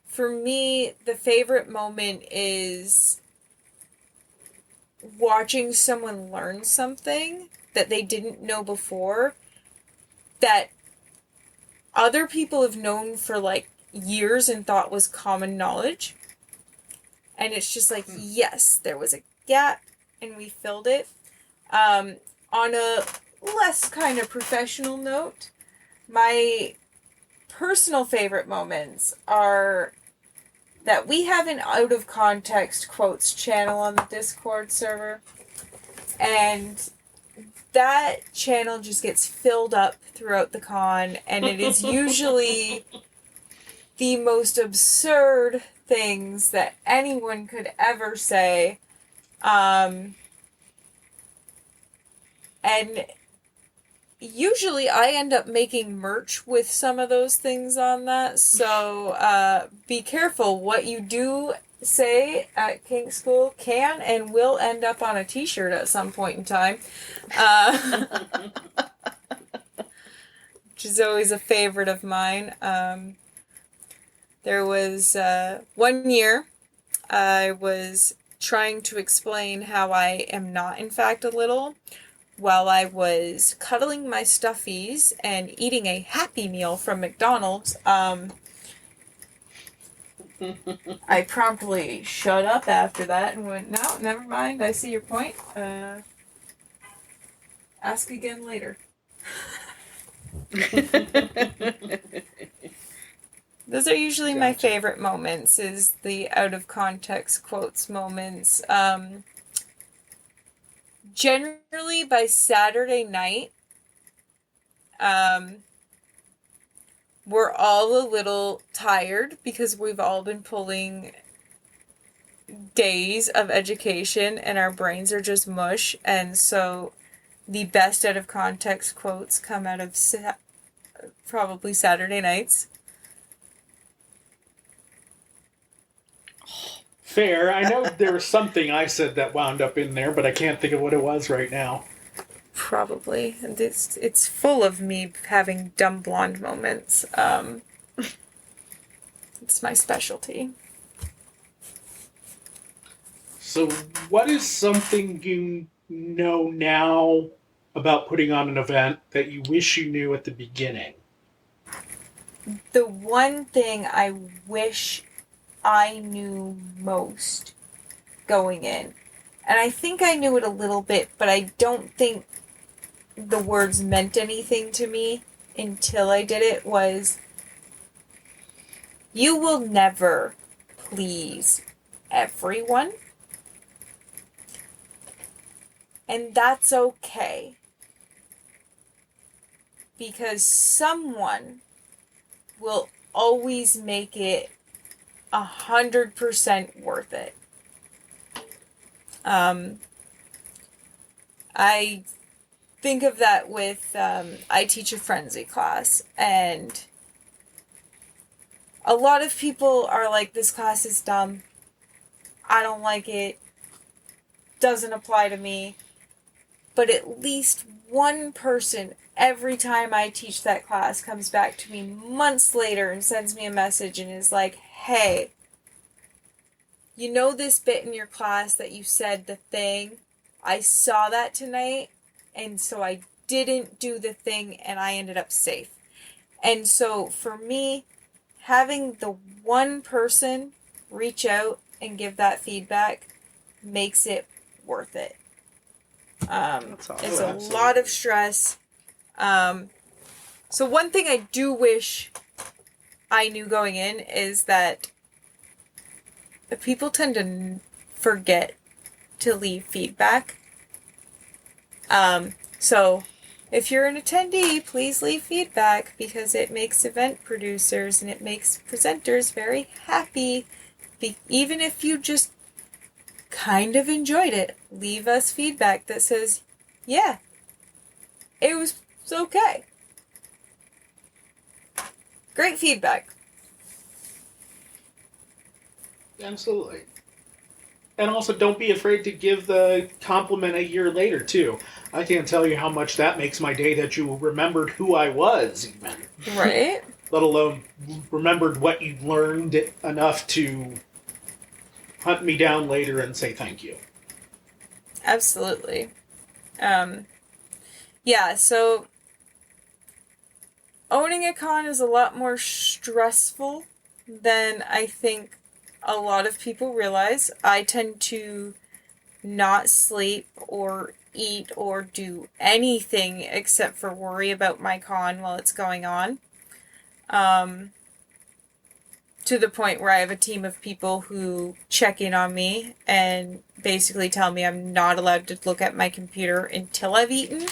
for me, the favorite moment is watching someone learn something that they didn't know before, that other people have known for like years and thought was common knowledge. And it's just like, yes, there was a gap and we filled it. On a less kind of professional note, my personal favorite moments are that we have an out of context quotes channel on the Discord server, and that channel just gets filled up throughout the con, and it is usually the most absurd things that anyone could ever say. And usually I end up making merch with some of those things on that, so be careful. What you do say at Kink School can and will end up on a t-shirt at some point in time. Which is always a favorite of mine. There was 1 year I was trying to explain how I am not in fact a little, while I was cuddling my stuffies and eating a Happy Meal from McDonald's. I promptly shut up after that and went, no, never mind, I see your point. Ask again later. Those are usually my favorite moments, is the out of context quotes moments. Generally by Saturday night, we're all a little tired because we've all been pulling days of education and our brains are just mush, and so the best out of context quotes come out of probably Saturday nights. Fair. I know there was something I said that wound up in there, but I can't think of what it was right now. Probably. And it's full of me having dumb blonde moments. It's my specialty. So, what is something you know now about putting on an event that you wish you knew at the beginning? The one thing I wish I knew most going in, and I think I knew it a little bit, but I don't think the words meant anything to me until I did it, was you will never please everyone. And that's okay. Because someone will always make it 100% worth it. I think of that with, I teach a frenzy class, and a lot of people are like, this class is dumb. I don't like it. Doesn't apply to me. But at least one person every time I teach that class comes back to me months later and sends me a message and is like, hey, you know this bit in your class that you said the thing? I saw that tonight, and so I didn't do the thing, and I ended up safe. And so for me, having the one person reach out and give that feedback makes it worth it. It's a lot of stress. So one thing I do wish I knew going in is that people tend to forget to leave feedback. So if you're an attendee, please leave feedback, because it makes event producers and it makes presenters very happy. Even if you just kind of enjoyed it, leave us feedback that says, yeah, it was okay. Great feedback. Absolutely. And also, don't be afraid to give the compliment a year later, too. I can't tell you how much that makes my day that you remembered who I was, even. Right? Let alone remembered what you learned enough to hunt me down later and say thank you. Absolutely. Yeah, so owning a con is a lot more stressful than I think a lot of people realize. I tend to not sleep or eat or do anything except for worry about my con while it's going on. To the point where I have a team of people who check in on me and basically tell me I'm not allowed to look at my computer until I've eaten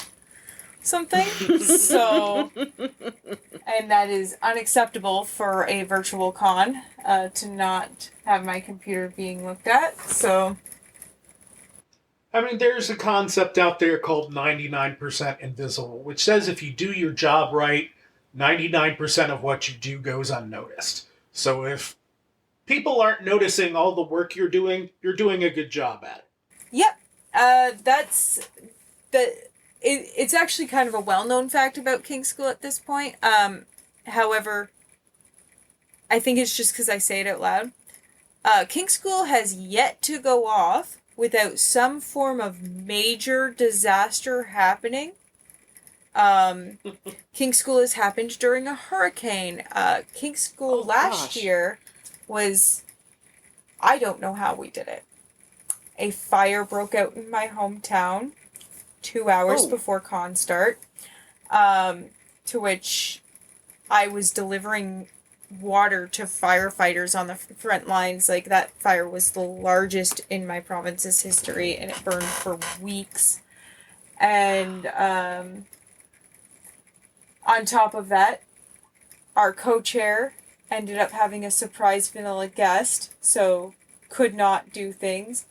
something. So, and that is unacceptable for a virtual con, to not have my computer being looked at. So, I mean, there's a concept out there called 99% invisible, which says if you do your job right, 99% of what you do goes unnoticed. So if people aren't noticing all the work you're doing a good job at it. Yep. It's actually kind of a well-known fact about Kink School at this point. However, I think it's just because I say it out loud. Kink School has yet to go off without some form of major disaster happening. Kink School has happened during a hurricane. Kink School last year was, I don't know how we did it. A fire broke out in my hometown 2 hours before con start, to which I was delivering water to firefighters on the front lines. Like, that fire was the largest in my province's history, and it burned for weeks. And, on top of that, our co-chair ended up having a surprise vanilla guest, so could not do things.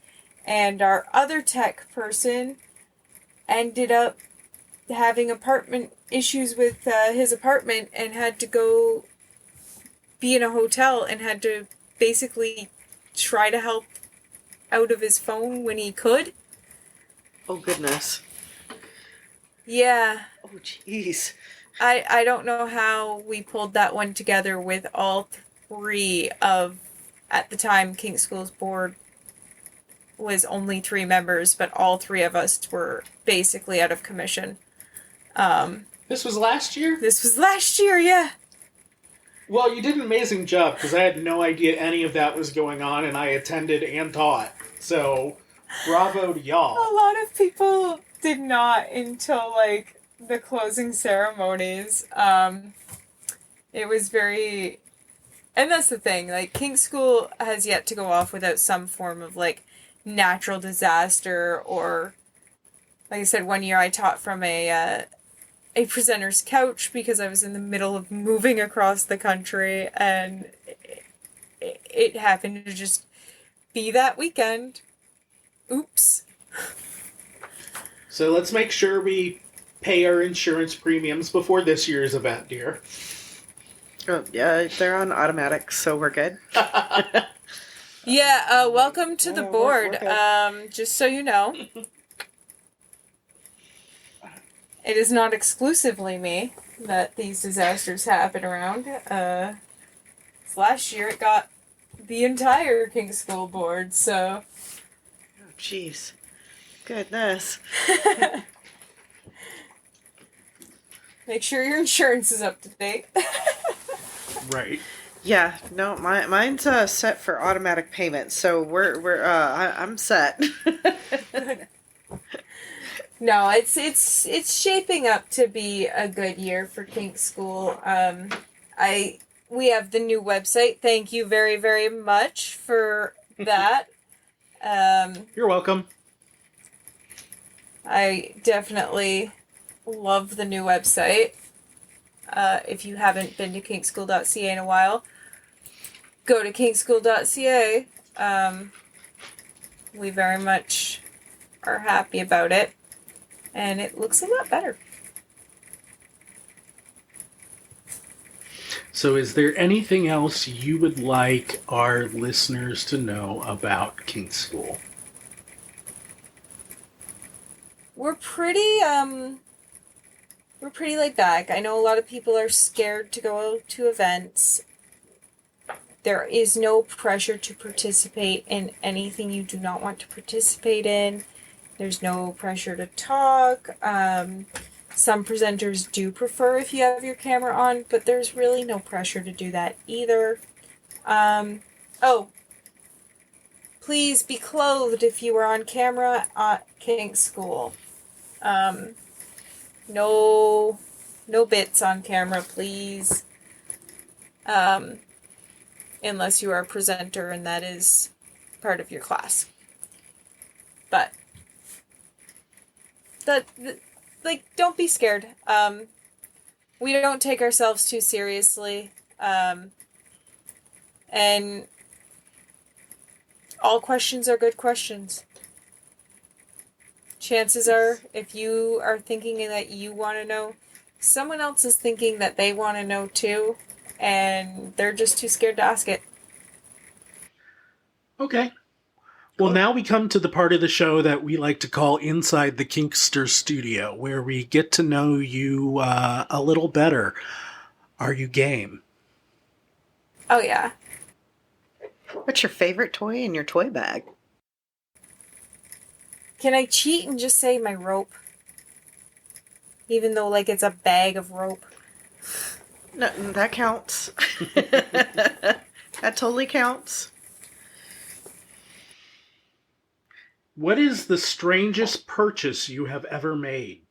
And our other tech person ended up having apartment issues with his apartment and had to go be in a hotel and had to basically try to help out of his phone when he could. Oh, goodness. Yeah. Oh, jeez. I don't know how we pulled that one together with all three of, at the time, Kink School's board was only 3 members, but all 3 of us were basically out of commission. This was last year? This was last year, yeah. Well, you did an amazing job, because I had no idea any of that was going on, and I attended and taught. So, bravo to y'all. A lot of people did not until, like, the closing ceremonies. It was very... And that's the thing, like, Kink School has yet to go off without some form of, like, natural disaster, or, like I said, one year I taught from a presenter's couch because I was in the middle of moving across the country, and it happened to just be that weekend. Oops. So let's make sure we pay our insurance premiums before this year's event, dear. Oh, yeah, they're on automatic, so we're good. Yeah, welcome to the board. we're good. Just so you know. It is not exclusively me that these disasters happen around. Last year it got the entire Kink School board, so... Oh, jeez. Goodness. Make sure your insurance is up to date. Right. Yeah, no, mine's set for automatic payments, so I'm set. No, it's shaping up to be a good year for Kink School. We have the new website. Thank you very, very much for that. You're welcome. I definitely love the new website. If you haven't been to kinkschool.ca in a while, go to kinkschool.ca. We very much are happy about it, and it looks a lot better. So is there anything else you would like our listeners to know about Kink School? We're pretty laid back. I know a lot of people are scared to go to events. There is no pressure to participate in anything you do not want to participate in. There's no pressure to talk. Some presenters do prefer if you have your camera on, but there's really no pressure to do that either. Please be clothed if you are on camera at Kink School. No bits on camera, please. Unless you are a presenter and that is part of your class. But don't be scared. We don't take ourselves too seriously. And all questions are good questions. Chances are, if you are thinking that you want to know, someone else is thinking that they want to know too, and they're just too scared to ask it. Okay. Well, now we come to the part of the show that we like to call Inside the Kinkster Studio, where we get to know you a little better. Are you game? Oh, yeah. What's your favorite toy in your toy bag? Can I cheat and just say my rope? Even though, it's a bag of rope. No, that counts. That totally counts. What is the strangest purchase you have ever made?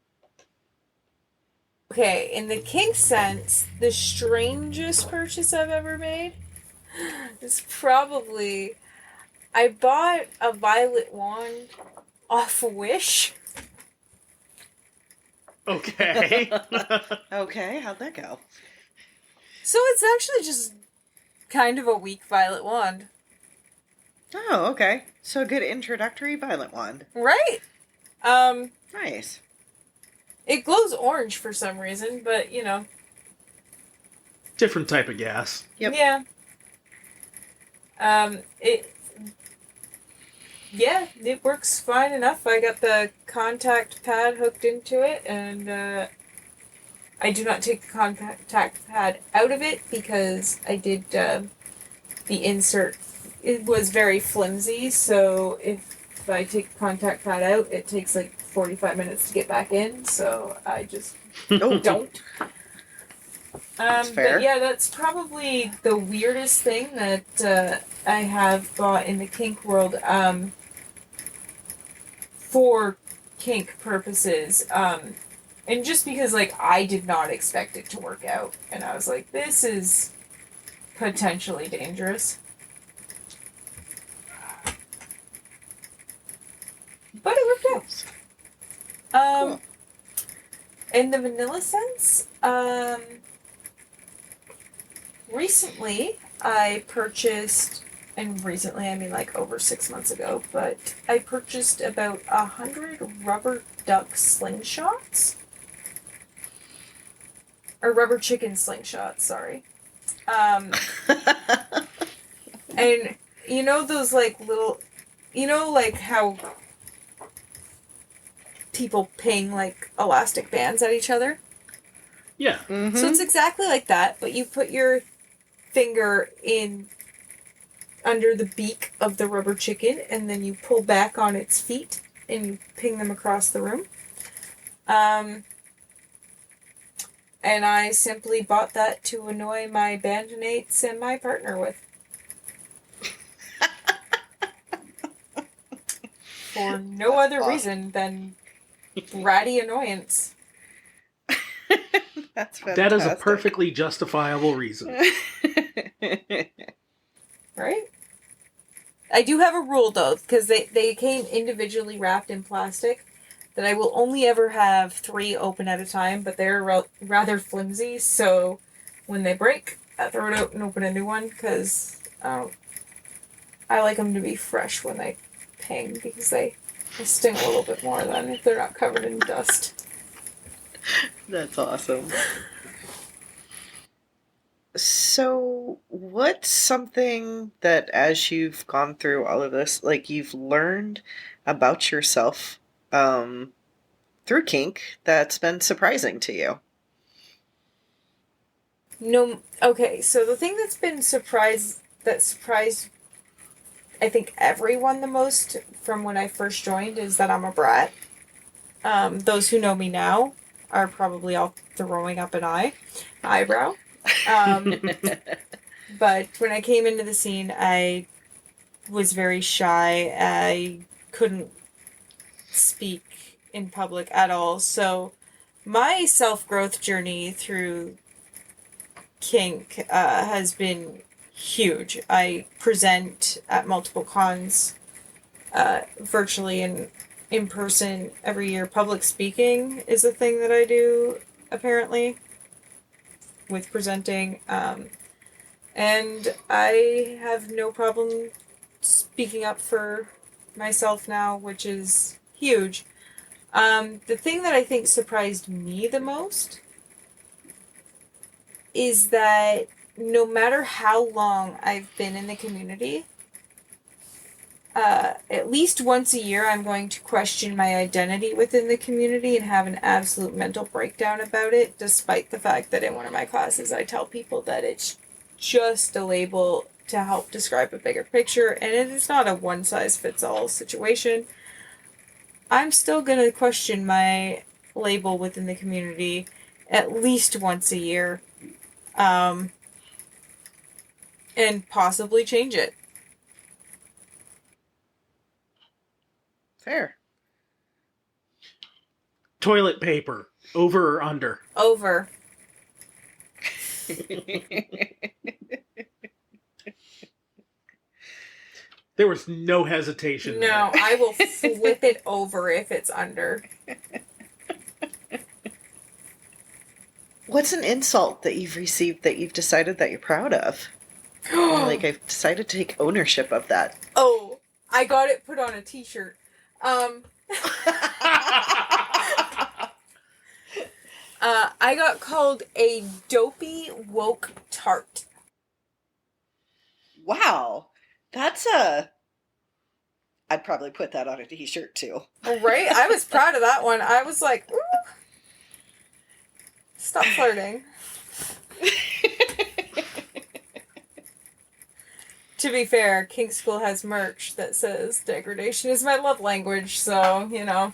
Okay, in the kink sense, the strangest purchase I've ever made is probably... I bought a violet wand off Wish. Okay. Okay, how'd that go? So it's actually just kind of a weak violet wand. Oh, okay. So a good introductory violet wand. Right? Nice. It glows orange for some reason, but, Different type of gas. Yep. Yeah. It works fine enough. I got the contact pad hooked into it, and I do not take the contact pad out of it because I did the insert. It was very flimsy, so if if I take the contact pad out, it takes like 45 minutes to get back in, so I just don't. fair. But yeah, that's probably the weirdest thing that I have bought in the kink world for kink purposes. And just because, like, I did not expect it to work out. And I was like, this is potentially dangerous. But it worked out. Cool. In the vanilla sense, recently I purchased, and recently I mean like over 6 months ago, but I purchased about 100 rubber duck slingshots. Or rubber chicken slingshots, sorry. And you know those like little, you know like how people ping like elastic bands at each other? Yeah. Mm-hmm. So it's exactly like that, but you put your finger in under the beak of the rubber chicken and then you pull back on its feet and you ping them across the room. And I simply bought that to annoy my bandmates and my partner with. For no That's other awesome. reason than bratty annoyance. That's fantastic. That is a perfectly justifiable reason. Right? I do have a rule, though, because they came individually wrapped in plastic, that I will only ever have 3 open at a time, but they're rather flimsy, so when they break, I throw it out and open a new one, because I like them to be fresh when they ping, because they sting a little bit more than if they're not covered in dust. That's awesome. So, what's something that as you've gone through all of this, like you've learned about yourself through kink that's been surprising to you? No, okay, so the thing that surprised I think everyone the most from when I first joined is that I'm a brat. Those who know me now are probably all throwing up an eyebrow. But when I came into the scene, I was very shy. I couldn't speak in public at all. So my self-growth journey through kink has been huge. I present at multiple cons, virtually and in person every year. Public speaking is a thing that I do, apparently, with presenting. And I have no problem speaking up for myself now, which is huge. The thing that I think surprised me the most is that no matter how long I've been in the community, at least once a year I'm going to question my identity within the community and have an absolute mental breakdown about it, despite the fact that in one of my classes I tell people that it's just a label to help describe a bigger picture, and it is not a one-size-fits-all situation. I'm still going to question my label within the community at least once a year, and possibly change it. Fair. Toilet paper, over or under? Over. There was no hesitation. No, I will flip it over if it's under. What's an insult that you've received that you've decided that you're proud of? Like, I've decided to take ownership of that. Oh, I got it put on a t-shirt. I got called a dopey woke tart. Wow. That's I'd probably put that on a t-shirt too. Right? I was proud of that one. I was like, ooh. Stop flirting. To be fair, Kink School has merch that says degradation is my love language, so, you know.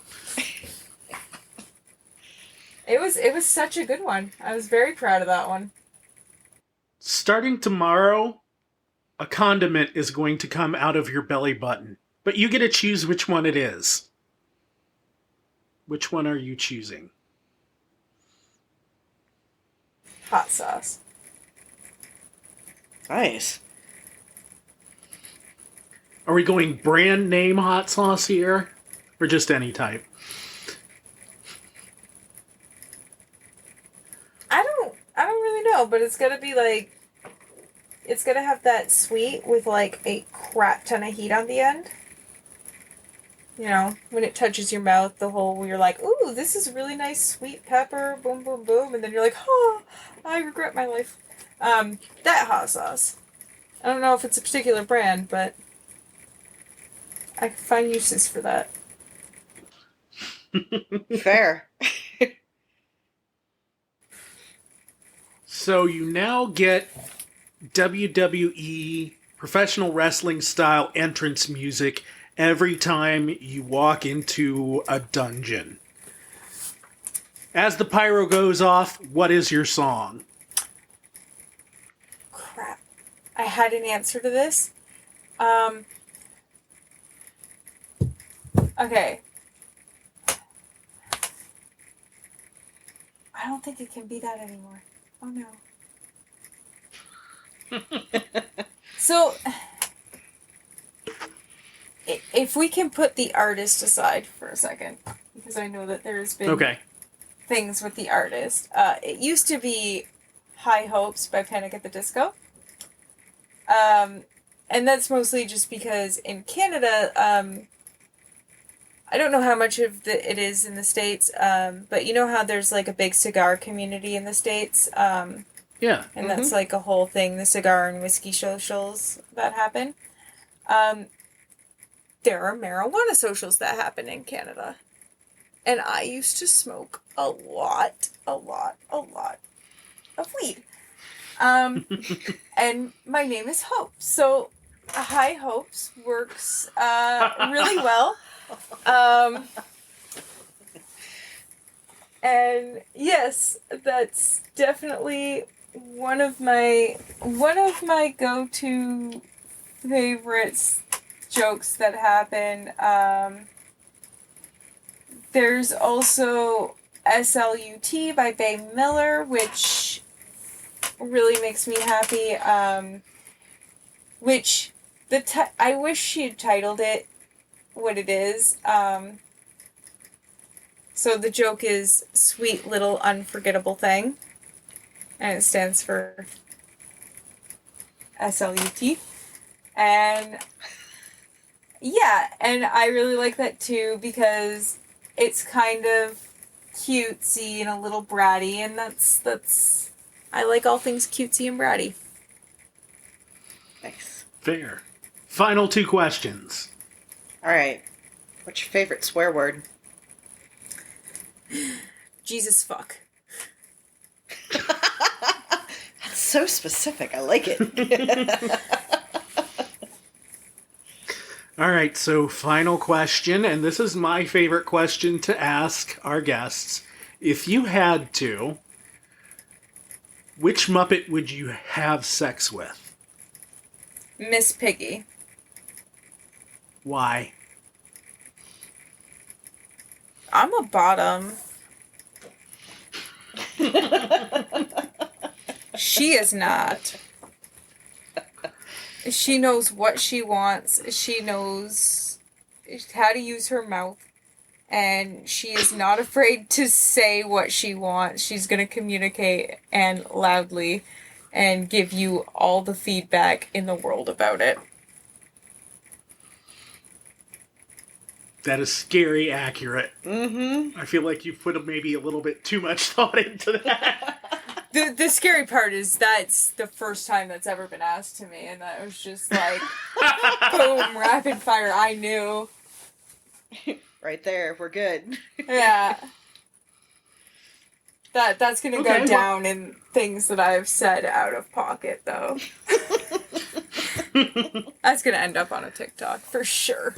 It was such a good one. I was very proud of that one. Starting tomorrow, a condiment is going to come out of your belly button. But you get to choose which one it is. Which one are you choosing? Hot sauce. Nice. Are we going brand name hot sauce here? Or just any type? I don't really know, but it's gonna be like, it's gonna have that sweet with like a crap ton of heat on the end. You know, when it touches your mouth, the whole, you're like, ooh, this is really nice sweet pepper, boom, boom, boom, and then you're like, oh, I regret my life. That hot sauce. I don't know if it's a particular brand, but I can find uses for that. Fair. So you now get WWE professional wrestling style entrance music every time you walk into a dungeon. As the pyro goes off, what is your song? Crap. I had an answer to this. Okay. I don't think it can be that anymore. Oh no. So, if we can put the artist aside for a second, because I know that there's been things with the artist. It used to be High Hopes by Panic at the Disco. And that's mostly just because in Canada, I don't know how much of it is in the States, but you know how there's like a big cigar community in the States? Yeah. And that's like a whole thing, the cigar and whiskey socials that happen. There are marijuana socials that happen in Canada. And I used to smoke a lot of weed. And my name is Hope. So High Hopes works really well. And yes, that's definitely one of my go-to favorites jokes that happen. There's also SLUT by Bay Miller, which really makes me happy. Which I wish she had titled it what it is. So the joke is Sweet Little Unforgettable Thing. And it stands for SLUT. And yeah, and I really like that too because it's kind of cutesy and a little bratty, and that's I like all things cutesy and bratty. Nice. Fair. Final two questions. Alright. What's your favorite swear word? Jesus fuck. That's so specific. I like it. All right, so final question, and this is my favorite question to ask our guests. If you had to, which Muppet would you have sex with? Miss Piggy. Why? I'm a bottom. She is not. She knows what she wants. She knows how to use her mouth. And she is not afraid to say what she wants. She's going to communicate and loudly and give you all the feedback in the world about it. That is scary accurate. Mm-hmm. I feel like you've put maybe a little bit too much thought into that. The scary part is that's the first time that's ever been asked to me, and that was just like, boom, rapid fire, I knew. Right there, we're good. Yeah. That's gonna go down in things that I've said out of pocket, though. That's going to end up on a TikTok for sure.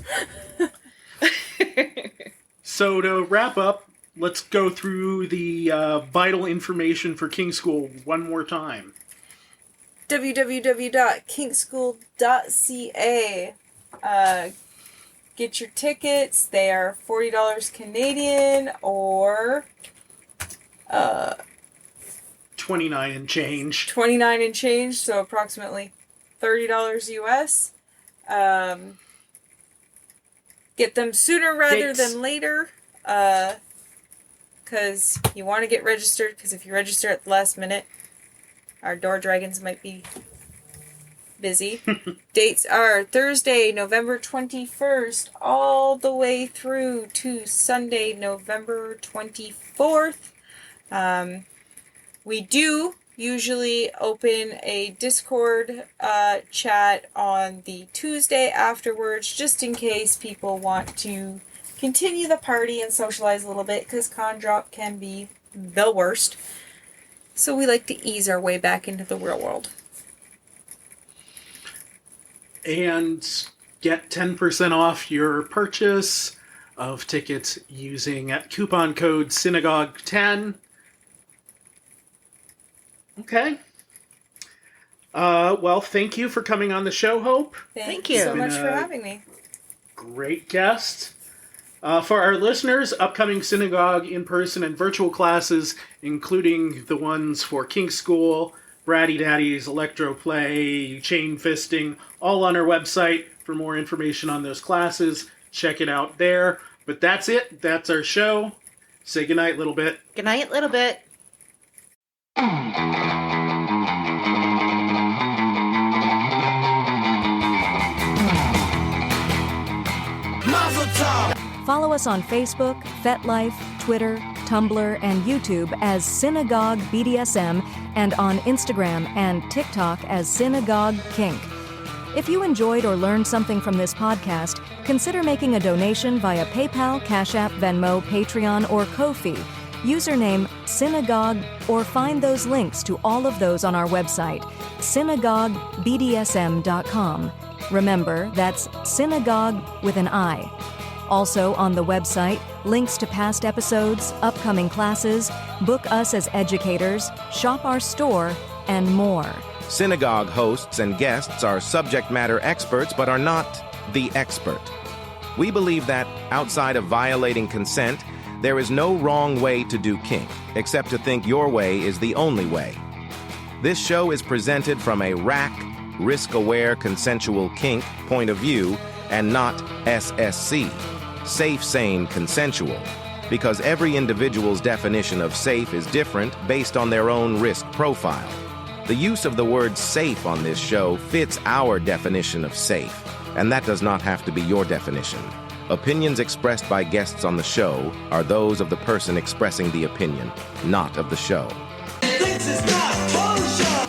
So to wrap up, let's go through the vital information for KinkSchool one more time. www.kinkschool.ca. Get your tickets. They are $40 Canadian or 29 and change. 29 and change, so approximately $30 US. Get them sooner rather than later, because you want to get registered, because if you register at the last minute, our door dragons might be busy. Dates are Thursday, November 21st, all the way through to Sunday, November 24th. We do usually open a Discord chat on the Tuesday afterwards, just in case people want to continue the party and socialize a little bit, because con drop can be the worst. So we like to ease our way back into the real world. And get 10% off your purchase of tickets using coupon code SINagoguge.and. Okay. Well, thank you for coming on the show, Hope. Thank you so much for having me. Great guest. For our listeners, upcoming synagogue in-person and virtual classes, including the ones for KinkSchool, Bratty Daddies, Electroplay, Chain Fisting, all on our website. For more information on those classes, check it out there. But that's it. That's our show. Say goodnight, little bit. Good night, little bit. Follow us on Facebook, FetLife, Twitter, Tumblr, and YouTube as SINagogue BDSM, and on Instagram and TikTok as SINagogue Kink. If you enjoyed or learned something from this podcast, consider making a donation via PayPal, Cash App, Venmo, Patreon, or Ko-fi. Username SINagogue, or find those links to all of those on our website, SINagogueBDSM.com. Remember, that's SINagogue with an I. Also on the website, links to past episodes, upcoming classes, book us as educators, shop our store, and more. SINagogue hosts and guests are subject matter experts but are not the expert. We believe that, outside of violating consent, there is no wrong way to do kink, except to think your way is the only way. This show is presented from a RAC, risk-aware consensual kink point of view, and not SSC, safe, sane, consensual, because every individual's definition of safe is different based on their own risk profile. The use of the word safe on this show fits our definition of safe, and that does not have to be your definition. Opinions expressed by guests on the show are those of the person expressing the opinion, not of the show. This is not kosher!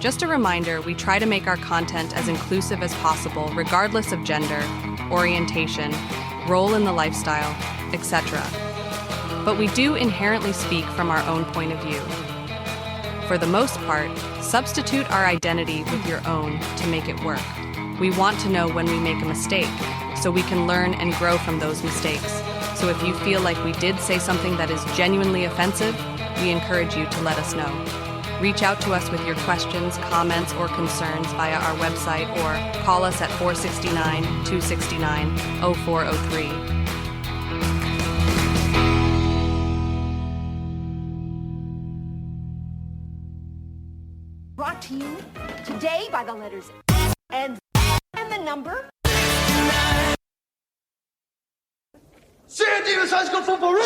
Just a reminder, we try to make our content as inclusive as possible, regardless of gender, orientation, role in the lifestyle, etc. But we do inherently speak from our own point of view. For the most part, substitute our identity with your own to make it work. We want to know when we make a mistake, so we can learn and grow from those mistakes. So if you feel like we did say something that is genuinely offensive, we encourage you to let us know. Reach out to us with your questions, comments, or concerns via our website or call us at 469-269-0403. Brought to you today by the letters S and the number 世界第一个传说风暴日。